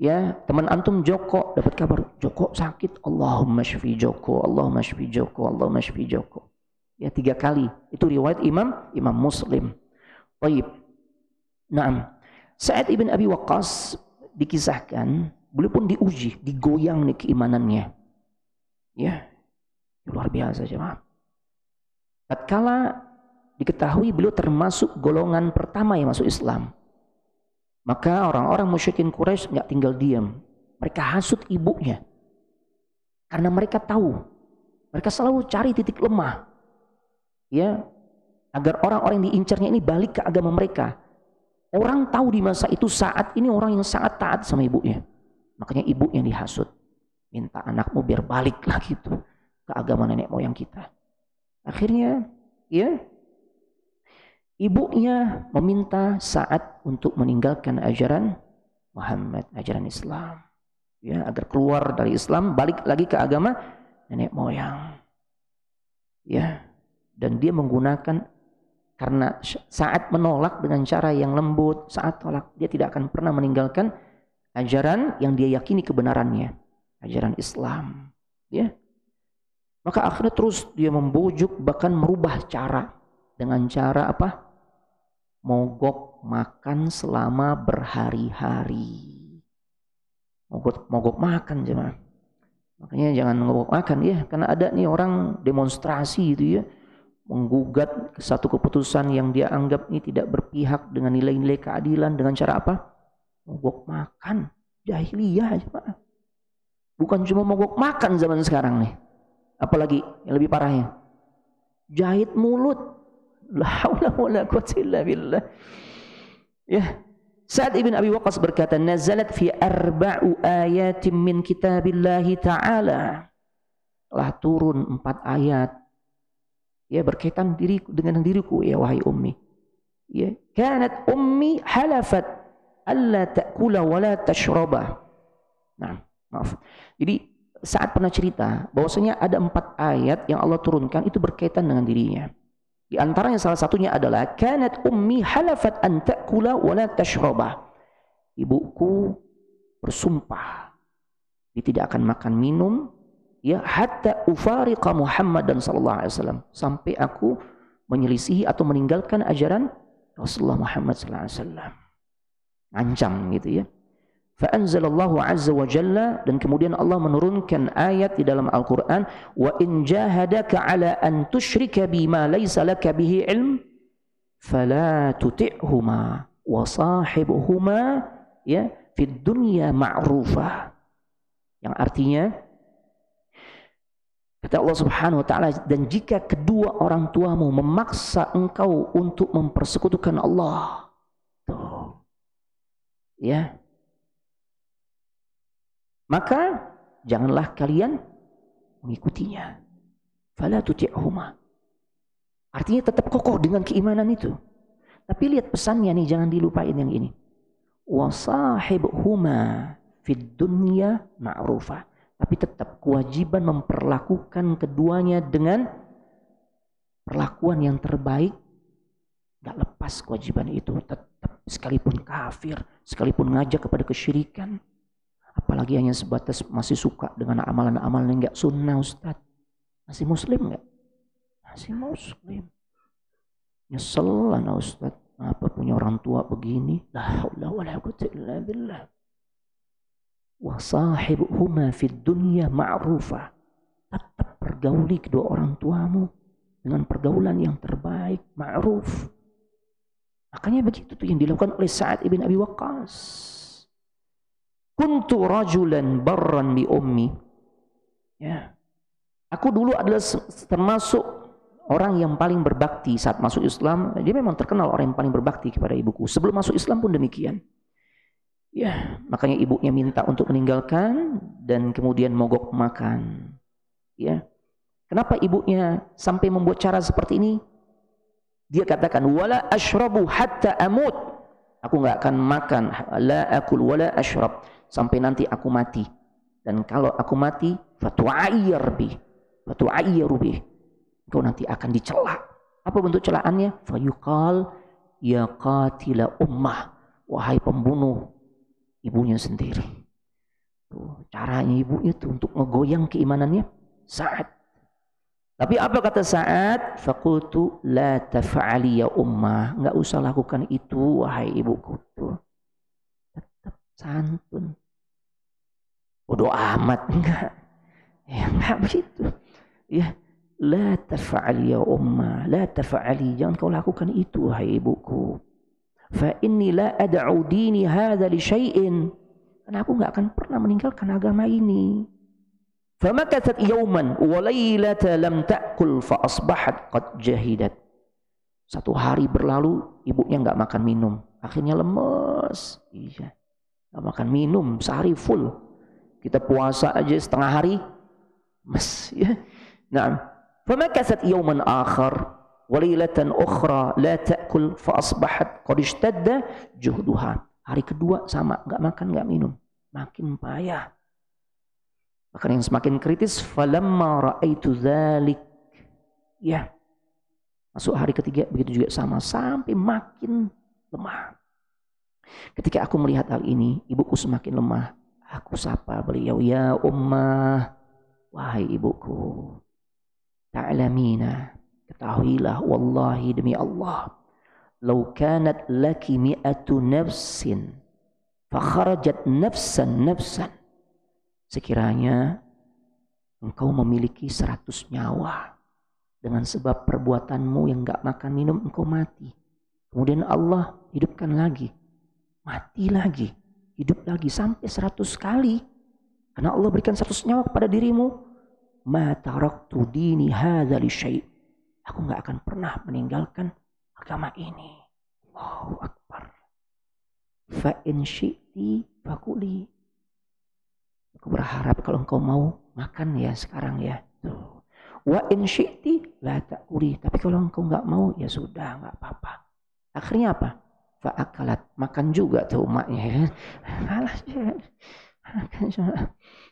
A: Ya, teman antum Joko dapat kabar Joko sakit, Allahumma shfi Joko, Allahumma shfi Joko, Allahumma shfi Joko. Ya, 3 kali. Itu riwayat Imam Muslim. Baik. Naam. Sa'ad ibn Abi Waqqas dikisahkan, beliau pun diuji, digoyang nih keimanannya. Ya, luar biasa jemaah. Tatkala diketahui beliau termasuk golongan pertama yang masuk Islam, maka orang-orang musyrikin Quraisy nggak tinggal diam. Mereka hasut ibunya. Karena mereka tahu, mereka selalu cari titik lemah. ya, agar orang-orang yang diincarnya ini balik ke agama mereka. Orang tahu di masa itu saat ini orang yang sangat taat sama ibunya. Makanya ibu yang dihasut. Minta anakmu biar balik lagi tuh ke agama nenek moyang kita. Akhirnya, ya, ibunya meminta Sa'ad untuk meninggalkan ajaran Muhammad, ajaran Islam. Ya, agar keluar dari Islam, balik lagi ke agama nenek moyang. Ya, dan dia menggunakan, karena Sa'ad menolak dengan cara yang lembut, Sa'ad tolak, dia tidak akan pernah meninggalkan ajaran yang dia yakini kebenarannya, ajaran Islam. Ya, maka akhirnya terus dia membujuk, bahkan merubah cara, dengan cara apa? Mogok makan selama berhari-hari. Mogok makan jemaah. Makanya jangan mogok makan ya, karena ada nih orang demonstrasi gitu ya, menggugat satu keputusan yang dia anggap ini tidak berpihak dengan nilai-nilai keadilan dengan cara apa? Mogok makan. Jahiliyah jemaah. Bukan cuma mogok makan zaman sekarang nih. Apalagi yang lebih parahnya, jahit mulut. La haula wala quwwata illa billah. Ya, Sa'ad ibn Abi Waqqas berkata, nazalat fi arba'u ayatin min kitabillahi ta'ala. Telah turun 4 ayat. Ya, berkaitan dengan diriku ya wahai ummi. Ya, kanat ummi halafat alla ta'kula wa la tashraba. Nah, maaf. Jadi Sa'ad pernah cerita bahwasanya ada 4 ayat yang Allah turunkan itu berkaitan dengan dirinya. Di antaranya salah satunya adalah kanat ummi halafat an ta'kula wa la tashraba. Ibuku bersumpah dia tidak akan makan minum ya hatta ufariqa Muhammadan sallallahu alaihi wasallam, sampai aku menyelisihi atau meninggalkan ajaran Rasulullah Muhammad sallallahu alaihi wasallam. Ancam gitu ya. Fa'anzalallahu azza wa jalla, dan kemudian Allah menurunkan ayat di dalam Al-Quran, wa in jahadaka ala an tushrika bima laysa laka bihi ilm fala tuti'huma wa sahibhuma ya fid dunya ma'rufa. Yang artinya, kata Allah subhanahu wa ta'ala, dan jika kedua orang tuamu memaksa engkau untuk mempersekutukan Allah, tuh ya, maka janganlah kalian mengikutinya. Fala tuti'huma. Artinya tetap kokoh dengan keimanan itu. Tapi lihat pesannya nih, jangan dilupain yang ini. Wa sahibhuma fid dunya ma'rufa. Tapi tetap kewajiban memperlakukan keduanya dengan perlakuan yang terbaik. Gak lepas kewajiban itu. Tetap sekalipun kafir, sekalipun ngajak kepada kesyirikan. Apalagi hanya sebatas masih suka dengan amalan-amalan yang enggak sunnah, Ustaz. Masih muslim enggak? Masih muslim. Nyesel lah Ustaz. Apa punya orang tua begini? La haula wala quwwata illa billah. Wa sahibhuma fid dunya ma'rufa. Tetap pergauli kedua orang tuamu dengan pergaulan yang terbaik, ma'ruf. Makanya begitu tuh yang dilakukan oleh Sa'ad ibn Abi Waqqas. Kuntu rajulan barran bi ummi. Ya. Aku dulu adalah termasuk orang yang paling berbakti saat masuk Islam. Dia memang terkenal orang yang paling berbakti kepada ibuku. Sebelum masuk Islam pun demikian. Ya, makanya ibunya minta untuk meninggalkan dan kemudian mogok makan. Ya. Kenapa ibunya sampai membuat cara seperti ini? Dia katakan wala ashrabu hatta amut. Aku enggak akan makan, la akul wala ashrab, sampai nanti aku mati. Dan kalau aku mati, fatu'ayyar bi, fatu'ayyaru bi, kau nanti akan dicela. Apa bentuk celaannya? Fayuqal ya qatila ummah, wahai pembunuh ibunya sendiri. Tuh, caranya ibu itu untuk ngegoyang keimanannya Sa'ad. Tapi apa kata Sa'ad? Faqultu la taf'ali ya ummah, enggak usah lakukan itu wahai ibuku. Tuh. Tetap santun. Bodoh amat, enggak. Ya enggak begitu. Ya, la taf'ali ya ummah, la taf'ali, jangan kau lakukan itu wahai ibuku. Fa inni la ad'u dini hadza li syai'in. Karena aku enggak akan pernah meninggalkan agama ini. Famakathat yawman wa laylata lam ta'kul fa asbahat qad jahidat. Satu hari berlalu, ibunya nggak makan minum. Akhirnya lemes. Iya. Nggak makan minum, sehari full. Kita puasa aja setengah hari, mas. Ya. Nah, famakathat yawman akhar wa laylatan ukhra la ta'kul fa asbahat qad ishtadda juhduha. Hari kedua sama, nggak makan, nggak minum. Makin payah. Bahkan yang semakin kritis, falamma ra'aitu dzalik. Ya. Masuk hari ketiga begitu juga sama, sampai makin lemah. Ketika aku melihat hal ini, ibuku semakin lemah. Aku sapa beliau, ya ummah, wahai ibuku. Ta'lamina, ketahuilah, wallahi demi Allah, law kanat laki mi'atu nafsin, fakharajat nafsan. Sekiranya engkau memiliki 100 nyawa, dengan sebab perbuatanmu yang gak makan minum engkau mati. Kemudian Allah hidupkan lagi. Mati lagi. Hidup lagi sampai 100 kali. Karena Allah berikan 100 nyawa kepada dirimu. Ma taraktu dini hadza li syai'. Aku gak akan pernah meninggalkan agama ini. Allahu Akbar. Fa in syi'ti fakuli. Aku berharap kalau engkau mau makan ya sekarang ya. Tuh. Wa in syi'ti la ta'kuli. Tapi kalau engkau enggak mau ya sudah, enggak apa-apa. Akhirnya apa? Fa akalat, makan juga tuh emaknya.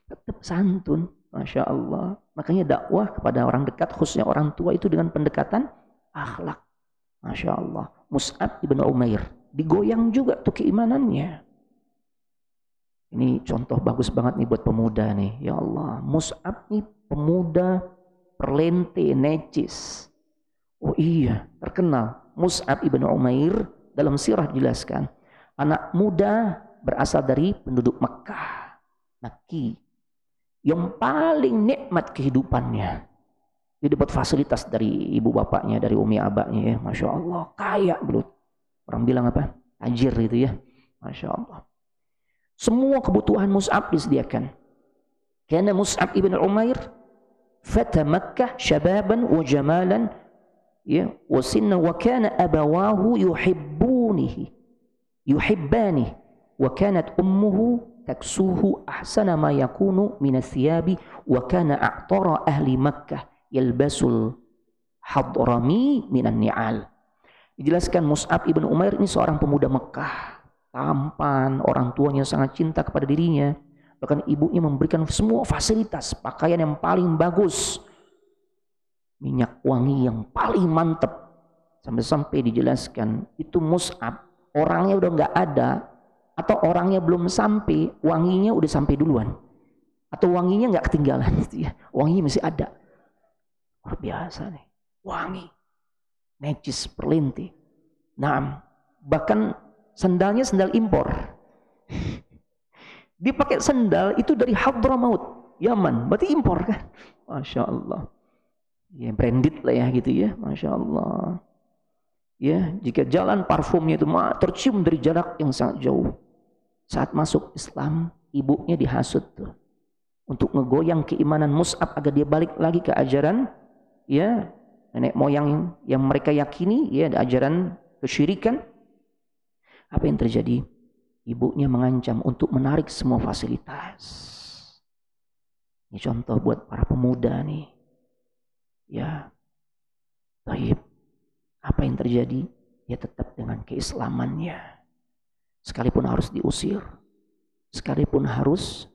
A: Tetap santun, Masya Allah. Makanya dakwah kepada orang dekat, khususnya orang tua itu dengan pendekatan akhlak. Masya Allah. Mus'ab ibn Umair digoyang juga tuh keimanannya. Ini contoh bagus banget nih buat pemuda nih. Ya Allah, Mus'ab nih pemuda perlente, necis. Oh iya, terkenal. Mus'ab ibn Umair dalam sirah dijelaskan. Anak muda berasal dari penduduk Mekah. Maki. Yang paling nikmat kehidupannya. Dia dapat fasilitas dari ibu bapaknya, dari umi abaknya ya. Masya Allah, kaya belut. Orang bilang apa? Tajir gitu ya. Masya Allah. Semua kebutuhan Mus'ab disediakan. Karena Mus'ab ibn Umair fata Makkah syababan wa jamalan ya wa sinna wa kana abawahu yuhibbani wa kanat ummuhu taksuhu ahsana ma yakunu min athiyabi wa kana a'tara ahli Makkah yalbasul hadrami minan ni'al. Dijelaskan Mus'ab ibn Umair ini seorang pemuda Mekah, tampan, orang tuanya sangat cinta kepada dirinya. Bahkan ibunya memberikan semua fasilitas, pakaian yang paling bagus, minyak wangi yang paling mantap. Sampai-sampai dijelaskan itu Mus'ab orangnya udah nggak ada, atau orangnya belum sampai, wanginya udah sampai duluan, atau wanginya nggak ketinggalan gitu ya. Wanginya masih ada. Luar biasa nih, wangi, necis, perlinti. Nah, bahkan sandalnya sandal impor. Dia pakai sendal itu dari Hadramaut, Yaman, berarti impor kan? Masya Allah. Ya branded lah ya gitu ya, Masya Allah. Ya, jika jalan parfumnya itu tercium dari jarak yang sangat jauh. Saat masuk Islam, ibunya dihasut tuh untuk ngegoyang keimanan Mus'ab agar dia balik lagi ke ajaran ya nenek moyang yang mereka yakini, ya ajaran kesyirikan. Apa yang terjadi? Ibunya mengancam untuk menarik semua fasilitas. Ini contoh buat para pemuda nih. Ya, baik. Apa yang terjadi? Ya tetap dengan keislamannya. Sekalipun harus diusir, sekalipun harus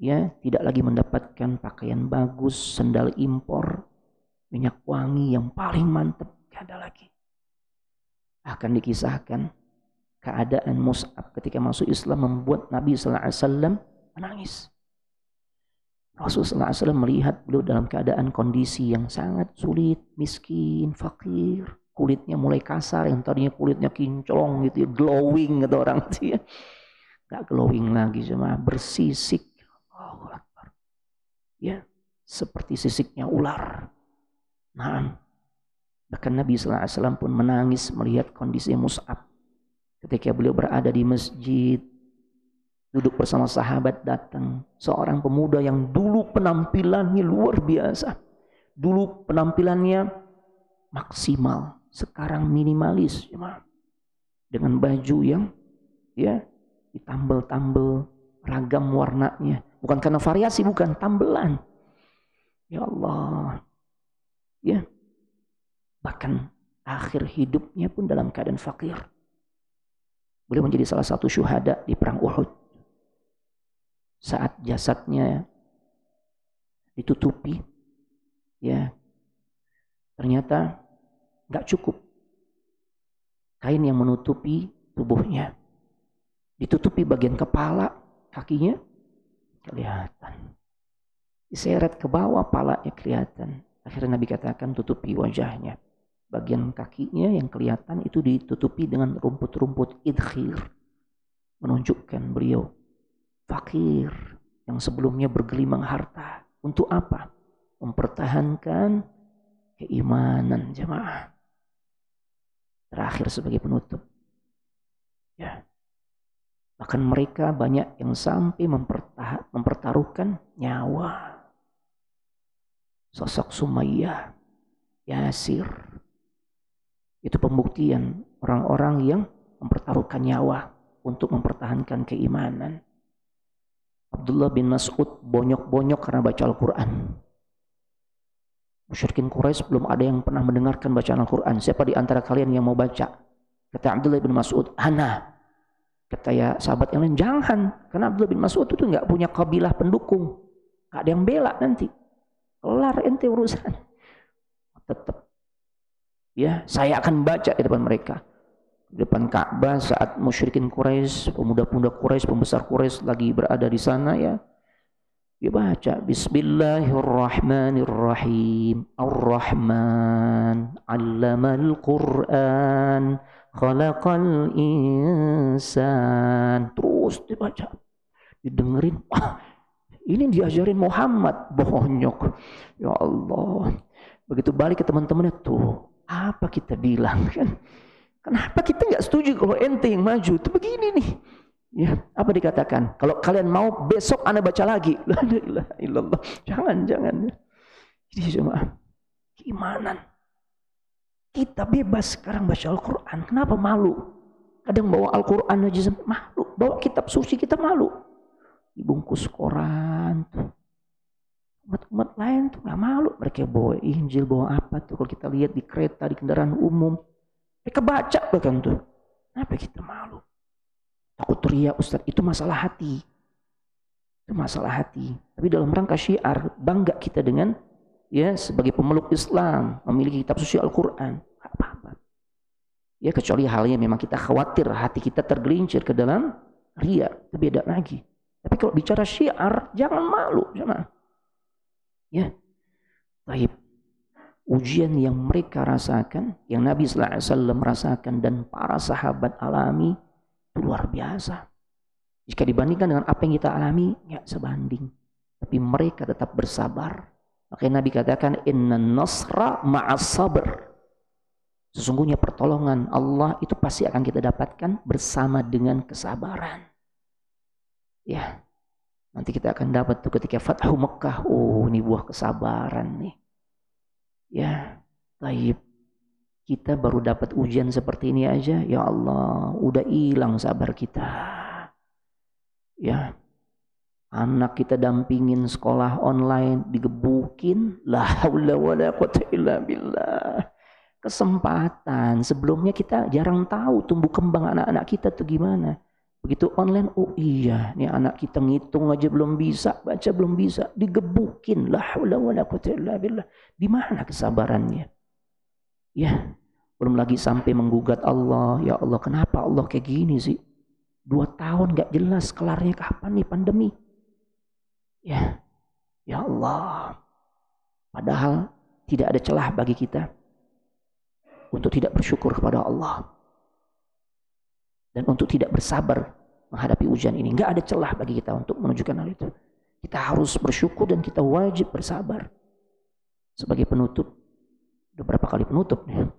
A: ya tidak lagi mendapatkan pakaian bagus, sendal impor, minyak wangi yang paling mantap, gak ada lagi. Akan dikisahkan keadaan Mus'ab ketika masuk Islam membuat Nabi SAW menangis. Rasulullah SAW melihat beliau dalam keadaan kondisi yang sangat sulit, miskin, fakir, kulitnya mulai kasar, yang tadinya kulitnya kinclong gitu ya, glowing gitu orang itu ya, gak glowing lagi, cuma bersisik. Allahu Akbar. Ya, seperti sisiknya ular. Nah, bahkan Nabi SAW pun menangis melihat kondisi Mus'ab ketika beliau berada di masjid, Duduk bersama sahabat, datang seorang pemuda yang dulu penampilannya luar biasa. Dulu penampilannya maksimal, sekarang minimalis, dengan baju yang ditambel-tambel ragam warnanya. Bukan karena variasi, bukan, tambelan. Ya Allah. Ya. Bahkan akhir hidupnya pun dalam keadaan fakir. Beliau menjadi salah satu syuhada di perang Uhud. Saat jasadnya ditutupi, ya, ternyata nggak cukup kain yang menutupi tubuhnya. Ditutupi bagian kepala, kakinya kelihatan. Diseret ke bawah, palanya kelihatan. Akhirnya Nabi katakan tutupi wajahnya. Bagian kakinya yang kelihatan itu ditutupi dengan rumput-rumput idkhir. Menunjukkan beliau fakir yang sebelumnya bergelimang harta. Untuk apa? Mempertahankan keimanan jemaah. Terakhir sebagai penutup. Ya. Bahkan mereka banyak yang sampai mempertaruhkan nyawa. Sosok Sumayyah, Yasir. Itu pembuktian orang-orang yang mempertaruhkan nyawa untuk mempertahankan keimanan. Abdullah bin Mas'ud bonyok-bonyok karena baca Al-Quran. Musyrikin Quraisy belum ada yang pernah mendengarkan bacaan Al-Quran. Siapa di antara kalian yang mau baca? Kata Abdullah bin Mas'ud, ana. Kata ya sahabat yang lain, jangan. Karena Abdullah bin Mas'ud itu nggak punya kabilah pendukung. Nggak ada yang bela nanti. Kelar ente urusan. Tetap. Ya, saya akan baca di depan mereka. Di depan Ka'bah saat musyrikin Quraisy, pemuda-pemuda Quraisy, pembesar Quraisy lagi berada di sana, ya. Dia baca Bismillahirrahmanirrahim. Ar-Rahman 'allamal Qur'an, khalaqal insan. Terus dibaca. Didengerin. Wah, ini diajarin Muhammad. Bonyok. Ya Allah. Begitu balik ke teman-temannya, tuh, apa kita bilang kan? Kenapa kita nggak setuju kalau ente yang maju? Itu begini nih. Ya, apa dikatakan? Kalau kalian mau besok Anda baca lagi. La ilaha illallah. Jangan. Jadi cuma keimanan. Kita bebas sekarang baca Al-Quran. Kenapa malu? Kadang bawa Al-Quran aja malu. Bawa kitab suci kita malu. Dibungkus koran tuh. Umat-umat lain tuh nggak malu. Mereka bawa Injil, bawa apa tuh? Kalau kita lihat di kereta, di kendaraan umum, mereka baca bahkan tuh. Kenapa kita malu? Takut teriak, Ustaz. Itu masalah hati. Itu masalah hati. Tapi dalam rangka syiar, bangga kita dengan, ya, sebagai pemeluk Islam, memiliki kitab suci Al-Quran. Gak apa-apa. Ya, kecuali halnya memang kita khawatir hati kita tergelincir ke dalam riya. Itu beda lagi. Tapi kalau bicara syiar, jangan malu. Jangan. Ya, baik. Ujian yang mereka rasakan, yang Nabi SAW rasakan dan para sahabat alami, itu luar biasa. Jika dibandingkan dengan apa yang kita alami, nggak sebanding. Tapi mereka tetap bersabar. Makanya Nabi katakan, inna nasra ma'as sabr. Sesungguhnya pertolongan Allah itu pasti akan kita dapatkan bersama dengan kesabaran. Ya. Nanti kita akan dapat tuh ketika Fathu Mekah. Oh, ini buah kesabaran nih. Ya, baik. Kita baru dapat ujian seperti ini aja. Ya Allah, udah hilang sabar kita. Ya, anak kita dampingin sekolah online, digebukin. La haula wala quwwata illa billah. Kesempatan. Sebelumnya kita jarang tahu tumbuh kembang anak-anak kita tuh gimana. Begitu online, oh iya, nih anak kita ngitung aja belum bisa, baca belum bisa, digebukin. La haula wala quwwata illa billah. Di mana kesabarannya? Ya, belum lagi sampai menggugat Allah. Ya Allah, kenapa Allah kayak gini sih? 2 tahun gak jelas kelarnya kapan nih pandemi. Ya, ya Allah. Padahal tidak ada celah bagi kita untuk tidak bersyukur kepada Allah. Dan untuk tidak bersabar menghadapi ujian ini. Nggak ada celah bagi kita untuk menunjukkan hal itu. Kita harus bersyukur dan kita wajib bersabar. Sebagai penutup, udah berapa kali penutup nih?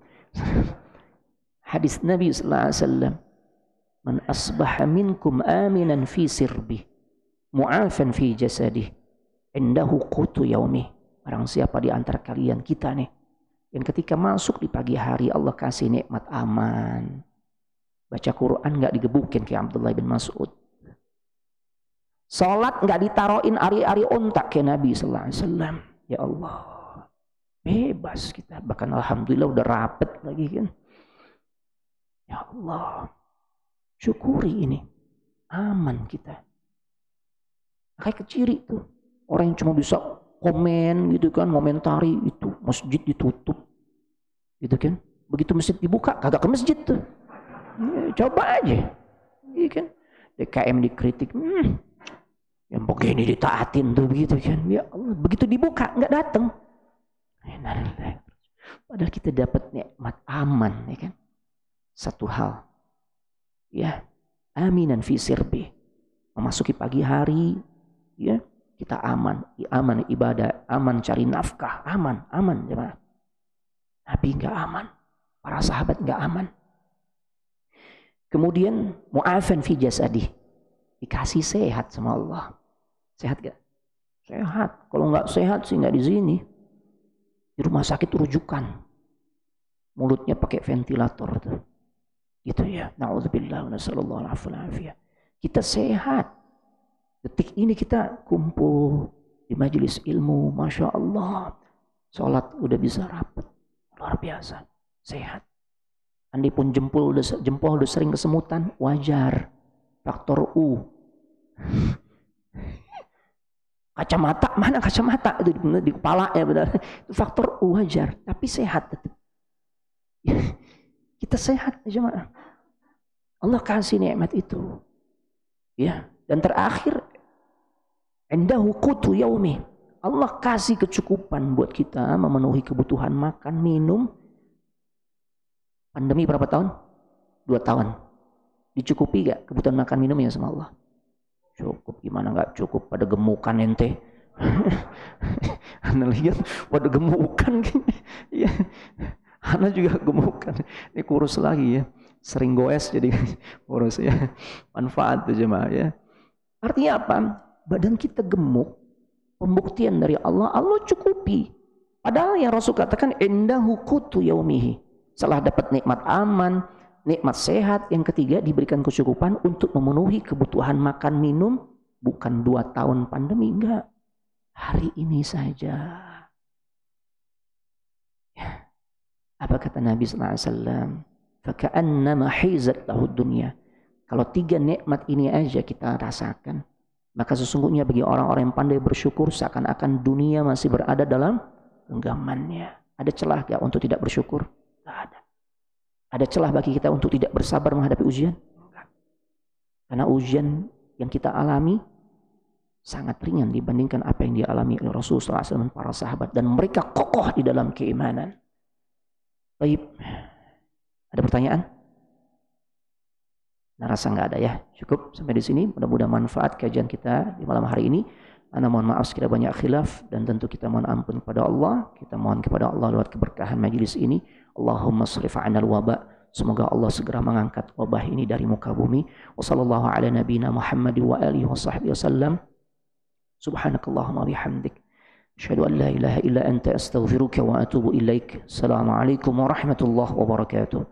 A: Hadis Nabi SAW Man asbaha minkum aminan fi sirbih, mu'afan fi jasadih, indahu qutu yaumih. Barang siapa di antara kalian, kita nih, yang ketika masuk di pagi hari Allah kasih nikmat aman. Baca Quran nggak digebukin kayak Abdullah bin Mas'ud. Salat nggak ditaroin ari-ari ontak kayak Nabi sallallahu alaihi wasallam. Ya Allah. Bebas kita. Bahkan alhamdulillah udah rapet lagi kan. Ya Allah. Syukuri ini. Aman kita. Kayak keciri tuh. Orang yang cuma bisa komen gitu kan, komentari itu masjid ditutup. Gitu kan. Begitu masjid dibuka, kagak ke masjid tuh. Ya, coba aja. Iya kan. DKM dikritik. Yang begini ditaatin tuh begitu kan. Ya Allah, begitu dibuka nggak datang. Padahal kita dapat nikmat aman, ya kan. Satu hal. Ya, aminan fi sirbi. Memasuki pagi hari, ya, kita aman ibadah, aman cari nafkah, aman jemaah. Nabi enggak aman, para sahabat enggak aman. Kemudian mu'afan fi jasadih, dikasih sehat sama Allah. Sehat gak? Sehat. Kalau enggak sehat sih enggak di sini. Di rumah sakit rujukan. Mulutnya pakai ventilator tuh. Gitu ya. Na'udzubillah wa nasallallahu alaihi. Kita sehat. Detik ini kita kumpul di majelis ilmu, Masya Allah. Sholat udah bisa rapat. Luar biasa. Sehat. Andai pun jempol udah sering kesemutan, wajar. Faktor U. Kacamata, mana kacamata? Itu di kepala ya benar. Itu faktor U, wajar. Tapi sehat tetap. Kita sehat jemaah. Allah kasih nikmat itu. Ya. Dan terakhir, indahu qutu yaumi. Allah kasih kecukupan buat kita memenuhi kebutuhan makan, minum. Pandemi berapa tahun? 2 tahun. Dicukupi gak kebutuhan makan minumnya sama Allah? Cukup. Gimana gak cukup? Pada gemukan ente. Anda lihat pada gemukan. Ya. Anda juga gemukan. Ini kurus lagi ya. Sering goes jadi kurus ya. Manfaat tuh jemaah ya. Artinya apa? Badan kita gemuk. Pembuktian dari Allah, Allah cukupi. Padahal yang Rasul katakan indahu qutu yaumihi. Setelah dapat nikmat aman, nikmat sehat, yang ketiga diberikan kecukupan untuk memenuhi kebutuhan makan minum. Bukan 2 tahun pandemi, enggak. Hari ini saja. Ya. Apa kata Nabi SAW? Faka'annama hizat lahud dunya. Kalau 3 nikmat ini aja kita rasakan, maka sesungguhnya bagi orang-orang yang pandai bersyukur seakan-akan dunia masih berada dalam genggamannya. Ada celah gak untuk tidak bersyukur? Tidak ada. Ada celah bagi kita untuk tidak bersabar menghadapi ujian? Enggak. Karena ujian yang kita alami sangat ringan dibandingkan apa yang dialami oleh Rasulullah SAW dan para sahabat. Dan mereka kokoh di dalam keimanan. Baik. Ada pertanyaan? Nah, rasa nggak ada ya. Cukup sampai di sini. Mudah-mudahan manfaat kajian kita di malam hari ini. Ana mohon maaf sekiranya banyak khilaf dan tentu kita mohon ampun kepada Allah. Kita mohon kepada Allah lewat keberkahan majelis ini. Allahumma shrif 'anal waba. Semoga Allah segera mengangkat wabah ini dari muka bumi. Wassallallahu ala nabiyyina Muhammad wa alihi washabbihi wasallam. Subhanakallahumma bihamdik. Asyhadu an la ilaha illa anta astaghfiruka wa atubu ilaik. Assalamualaikum warahmatullahi wabarakatuh.